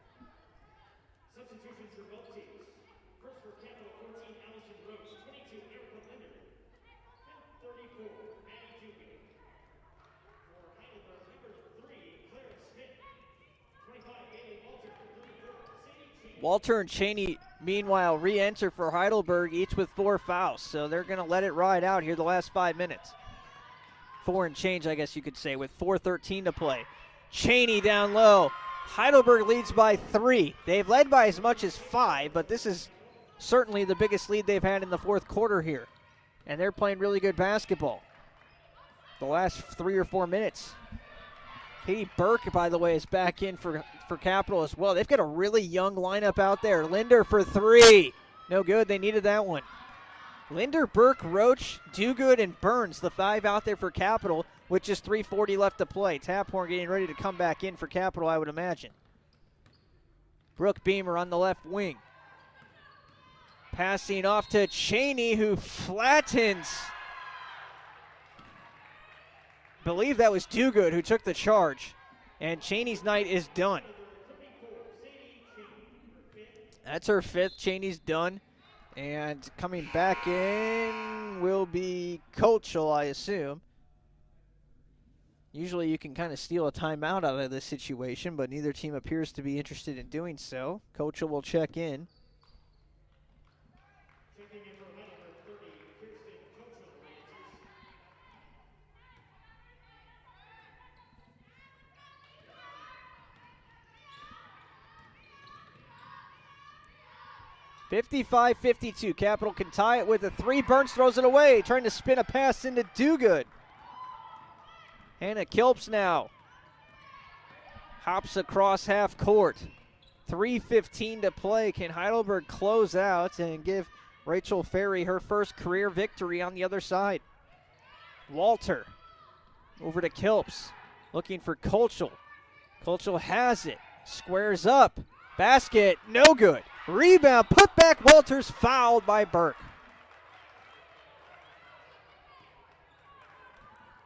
Walter and Cheney, meanwhile, re-enter for Heidelberg, each with 4 fouls. So they're going to let it ride out here the last 5 minutes. 4 and change, I guess you could say, with 4:13 to play. Cheney down low. Heidelberg leads by 3. They've led by as much as 5, but this is certainly the biggest lead they've had in the fourth quarter here. And they're playing really good basketball the last 3 or 4 minutes. Katie Burke, by the way, is back in for Capital as well. They've got a really young lineup out there. Linder for 3. No good. They needed that one. Linder, Burke, Roach, Duguid, and Burns, the 5 out there for Capital with just 3:40 left to play. Taphorn getting ready to come back in for Capital, I would imagine. Brooke Beamer on the left wing. Passing off to Cheney, who flattens. I believe that was Duguid who took the charge. And Cheney's night is done. That's her 5th. Cheney's done. And coming back in will be Kochel, I assume. Usually you can kind of steal a timeout out of this situation, but neither team appears to be interested in doing so. Kochel will check in. 55-52. Capital can tie it with a three. Burns throws it away, trying to spin a pass into Dogood. Hannah Kilps now hops across half court. 3:15 to play. Can Heidelberg close out and give Rachel Ferry her first career victory on the other side? Walter over to Kilps, looking for Kolchel. Kolchel has it, squares up, basket, no good. Rebound, put back, Walters fouled by Burke.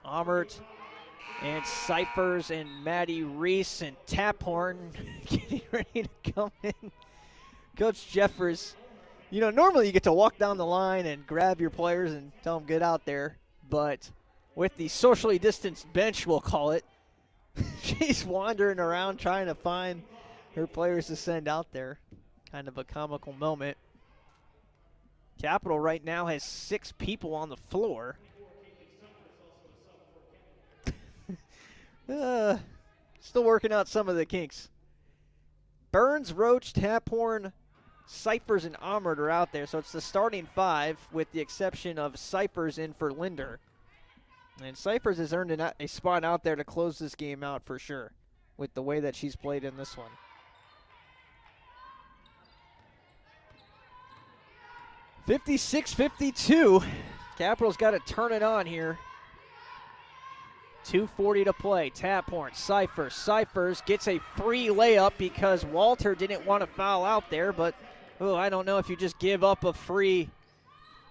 Amert and Cyphers and Maddie Reese and Taphorn getting ready to come in. Coach Jeffers, you know, normally you get to walk down the line and grab your players and tell them get out there, but with the socially distanced bench, we'll call it, she's wandering around trying to find her players to send out there. Kind of a comical moment. Capital right now has 6 people on the floor. Still working out some of the kinks. Burns, Roach, Taphorn, Cyphers, and Amert are out there, so it's the starting 5 with the exception of Cyphers in for Linder. And Cyphers has earned a spot out there to close this game out for sure with the way that she's played in this one. 56-52. Capital's got to turn it on here. 2:40 to play. Taphorn, Cyphers. Cyphers gets a free layup because Walter didn't want to foul out there, but I don't know if you just give up a free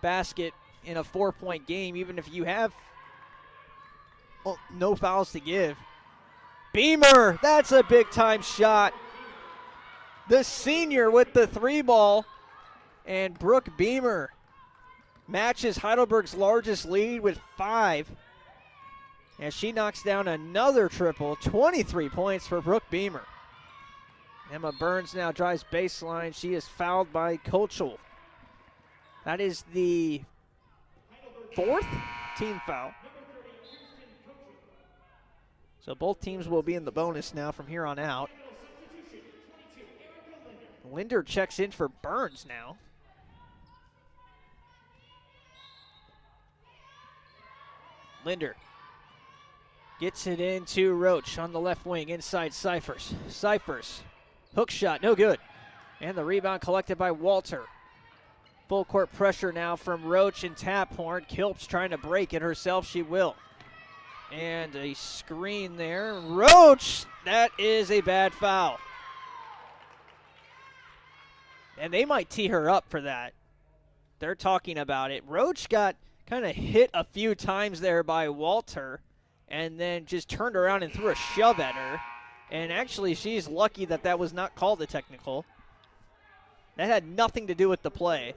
basket in a 4-point game, even if you have no fouls to give. Beamer, that's a big-time shot. The senior with the 3-ball. And Brooke Beamer matches Heidelberg's largest lead with 5. And she knocks down another triple. 23 points for Brooke Beamer. Emma Burns now drives baseline. She is fouled by Kolchel. That is the 4th team foul. So both teams will be in the bonus now from here on out. Linder checks in for Burns now. Linder gets it into Roach on the left wing inside Cyphers. Cyphers, hook shot, no good. And the rebound collected by Walter. Full court pressure now from Roach and Taphorn. Kilps trying to break it herself, she will. And a screen there. Roach, that is a bad foul. And they might tee her up for that. They're talking about it. Roach got kind of hit a few times there by Walter and then just turned around and threw a shove at her. And actually, she's lucky that that was not called a technical. That had nothing to do with the play.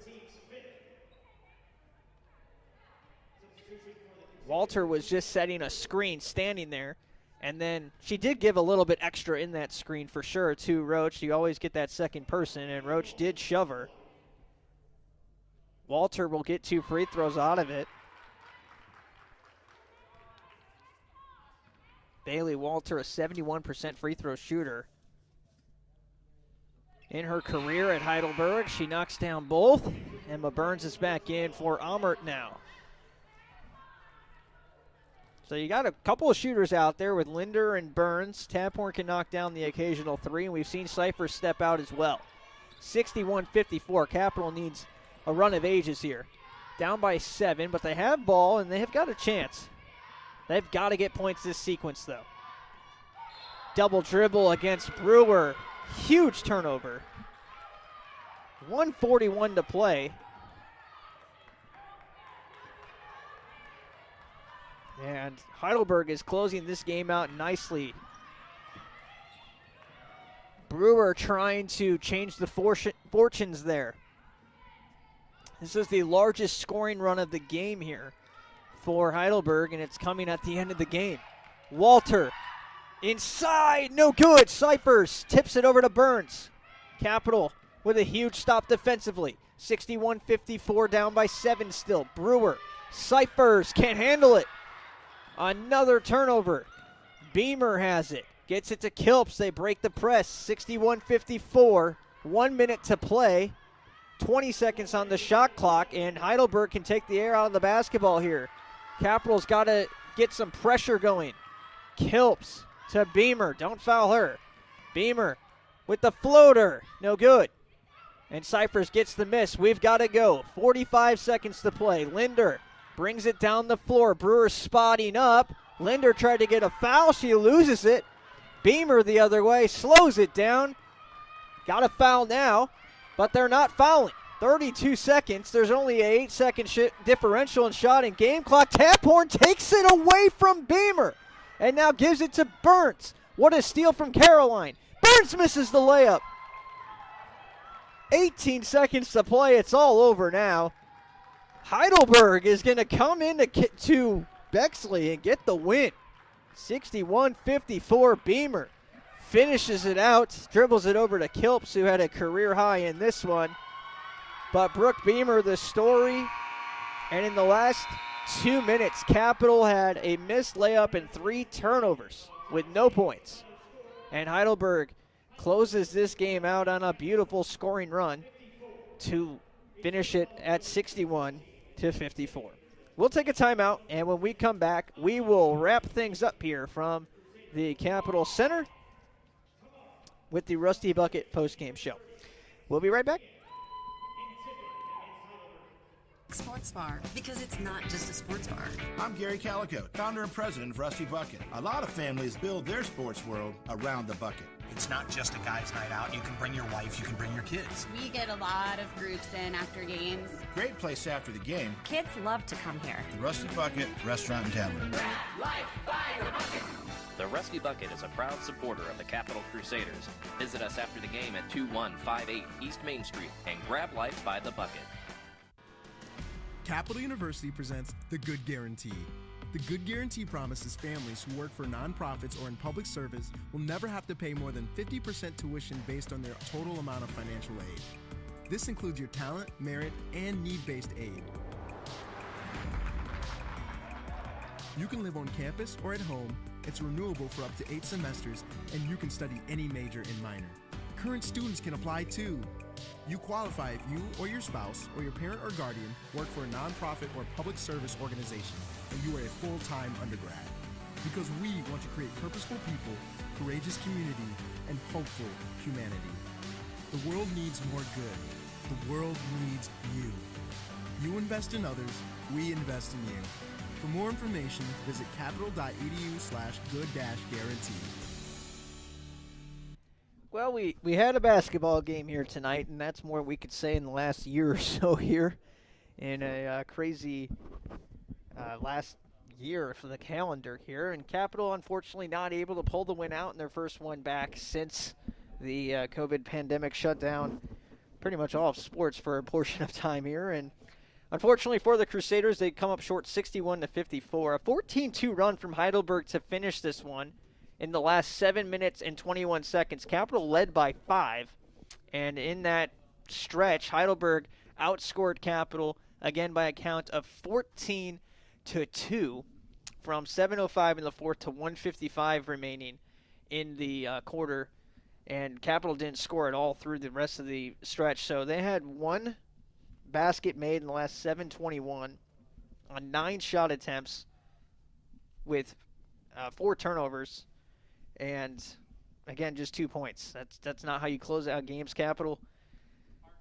Walter was just setting a screen, standing there. And then she did give a little bit extra in that screen for sure to Roach. You always get that second person, and Roach did shove her. Walter will get 2 free throws out of it. Bailey Walter, a 71% free throw shooter. In her career at Heidelberg, she knocks down both. Emma Burns is back in for Amert now. So you got a couple of shooters out there with Linder and Burns. Taphorn can knock down the occasional 3, and we've seen Cyphers step out as well. 61-54. Capital needs a run of ages here. Down by 7, but they have ball, and they have got a chance. They've got to get points this sequence, though. Double dribble against Brewer. Huge turnover. 1:41 to play. And Heidelberg is closing this game out nicely. Brewer trying to change the fortunes there. This is the largest scoring run of the game here for Heidelberg, and it's coming at the end of the game. Walter inside, no good. Cyphers tips it over to Burns. Capital with a huge stop defensively. 61-54, down by 7 still. Brewer, Cyphers can't handle it. Another turnover. Beamer has it. Gets it to Kilps. They break the press. 61-54. 1 minute to play. 20 seconds on the shot clock, and Heidelberg can take the air out of the basketball here. Capital's got to get some pressure going. Kilps to Beamer. Don't foul her. Beamer with the floater. No good. And Cyphers gets the miss. We've got to go. 45 seconds to play. Linder brings it down the floor. Brewer spotting up. Linder tried to get a foul. She loses it. Beamer the other way. Slows it down. Got a foul now, but they're not fouling. 32 seconds. There's only an 8-second differential in shot and game clock. Taphorn takes it away from Beamer and now gives it to Burns. What a steal from Caroline. Burns misses the layup. 18 seconds to play. It's all over now. Heidelberg is going to come in to Bexley and get the win. 61-54. Beamer finishes it out, dribbles it over to Kilps, who had a career high in this one. But Brooke Beamer, the story. And in the last 2 minutes, Capital had a missed layup and 3 turnovers with no points. And Heidelberg closes this game out on a beautiful scoring run to finish it at 61-54. We'll take a timeout, and when we come back, we will wrap things up here from the Capital Center with the Rusty Bucket postgame show. We'll be right back. Sports Bar, because it's not just a sports bar. I'm Gary Calico, founder and president of Rusty Bucket. A lot of families build their sports world around the bucket. It's not just a guy's night out. You can bring your wife, you can bring your kids. We get a lot of groups in after games. Great place after the game. Kids love to come here. The Rusty Bucket Restaurant and Tavern. Life by the bucket. The Rusty Bucket is a proud supporter of the Capital Crusaders. Visit us after the game at 2158 East Main Street and grab life by the bucket. Capital University presents The Good Guarantee. The Good Guarantee promises families who work for nonprofits or in public service will never have to pay more than 50% tuition based on their total amount of financial aid. This includes your talent, merit, and need-based aid. You can live on campus or at home. It's renewable for up to 8 semesters, and you can study any major and minor. Current students can apply too. You qualify if you or your spouse or your parent or guardian work for a nonprofit or public service organization and you are a full-time undergrad. Because we want to create purposeful people, courageous community, and hopeful humanity. The world needs more good. The world needs you. You invest in others, we invest in you. For more information, visit capital.edu/good-guarantee. Well, we had a basketball game here tonight, and that's more we could say in the last year or so here in a crazy last year for the calendar here. And Capital, unfortunately, not able to pull the win out in their first one back since the COVID pandemic shut down pretty much all of sports for a portion of time here. And unfortunately for the Crusaders, they come up short 61-54. A 14-2 run from Heidelberg to finish this one. In the last 7 minutes and 21 seconds, Capital led by 5. And in that stretch, Heidelberg outscored Capital again by a count of 14-2 from 7:05 in the fourth to 1:55 remaining in the quarter. And Capital didn't score at all through the rest of the stretch. So they had 1 basket made in the last 7:21 on 9 shot attempts with 4 turnovers. And, again, just 2 points. That's not how you close out games, Capital.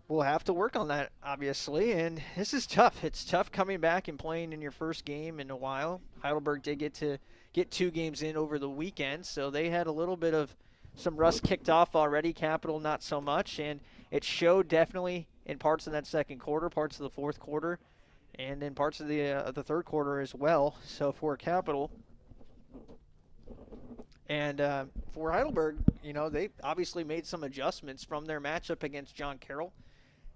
We'll have to work on that, obviously. And this is tough. It's tough coming back and playing in your first game in a while. Heidelberg did get 2 games in over the weekend, so they had a little bit of some rust kicked off already. Capital, not so much. And it showed definitely in parts of that second quarter, parts of the fourth quarter, and in parts of the third quarter as well. So for Capital. And for Heidelberg, you know, they obviously made some adjustments from their matchup against John Carroll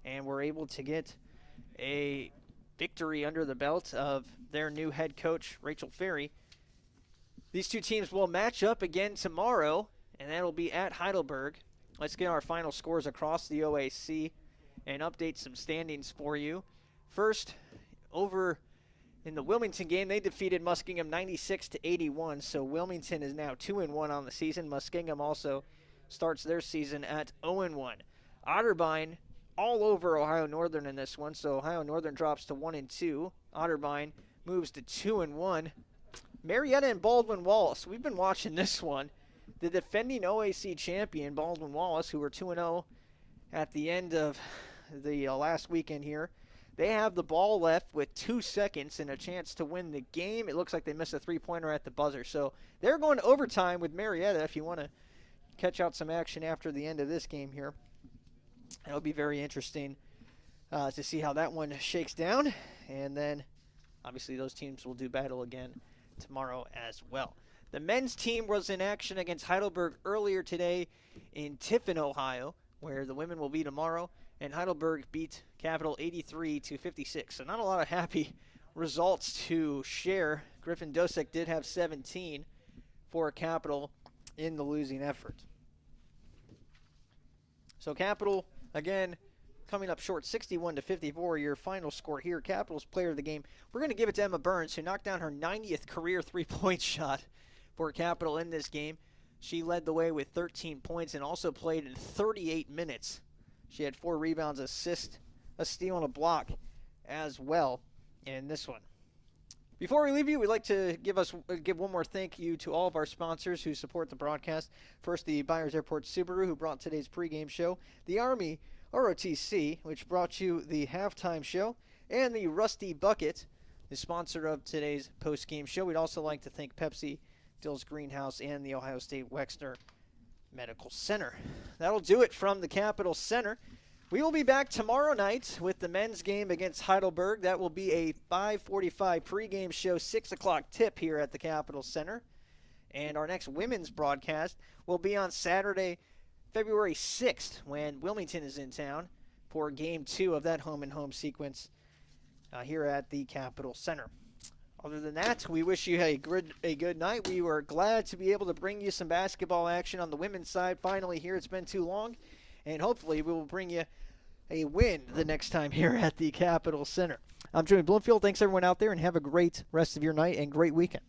and were able to get a victory under the belt of their new head coach, Rachel Ferry. These two teams will match up again tomorrow, and that'll be at Heidelberg. Let's get our final scores across the OAC and update some standings for you. First, over in the Wilmington game, they defeated Muskingum 96-81, so Wilmington is now 2-1 on the season. Muskingum also starts their season at 0-1. Otterbein all over Ohio Northern in this one. So Ohio Northern drops to 1-2. Otterbein moves to 2-1. Marietta and Baldwin Wallace. We've been watching this one. The defending OAC champion, Baldwin Wallace, who were 2-0 at the end of the last weekend here. They have the ball left with 2 seconds and a chance to win the game. It looks like they missed a three-pointer at the buzzer. So they're going to overtime with Marietta if you want to catch out some action after the end of this game here. It'll be very interesting to see how that one shakes down. And then, obviously, those teams will do battle again tomorrow as well. The men's team was in action against Heidelberg earlier today in Tiffin, Ohio, where the women will be tomorrow. And Heidelberg beat Capital 83-56. So not a lot of happy results to share. Griffin Dosek did have 17 for Capital in the losing effort. So Capital, again, coming up short, 61-54, your final score here. Capital's player of the game. We're going to give it to Emma Burns, who knocked down her 90th career three-point shot for Capital in this game. She led the way with 13 points and also played in 38 minutes. She had 4 rebounds, assist, a steal, and a block as well in this one. Before we leave you, we'd like to give one more thank you to all of our sponsors who support the broadcast. First, the Byers Airport Subaru, who brought today's pregame show. The Army ROTC, which brought you the halftime show. And the Rusty Bucket, the sponsor of today's postgame show. We'd also like to thank Pepsi, Dill's Greenhouse, and the Ohio State Wexner Medical Center. That'll do it from the Capital Center. We will be back tomorrow night with the men's game against Heidelberg. That will be a 5:45 pregame show, 6 o'clock tip here at the Capital Center. And our next women's broadcast will be on Saturday, February 6th, when Wilmington is in town for Game 2 of that home-and-home sequence here at the Capital Center. Other than that, we wish you a good night. We were glad to be able to bring you some basketball action on the women's side finally here. It's been too long. And hopefully we will bring you a win the next time here at the Capital Center. I'm Jimmy Bloomfield. Thanks, everyone out there, and have a great rest of your night and great weekend.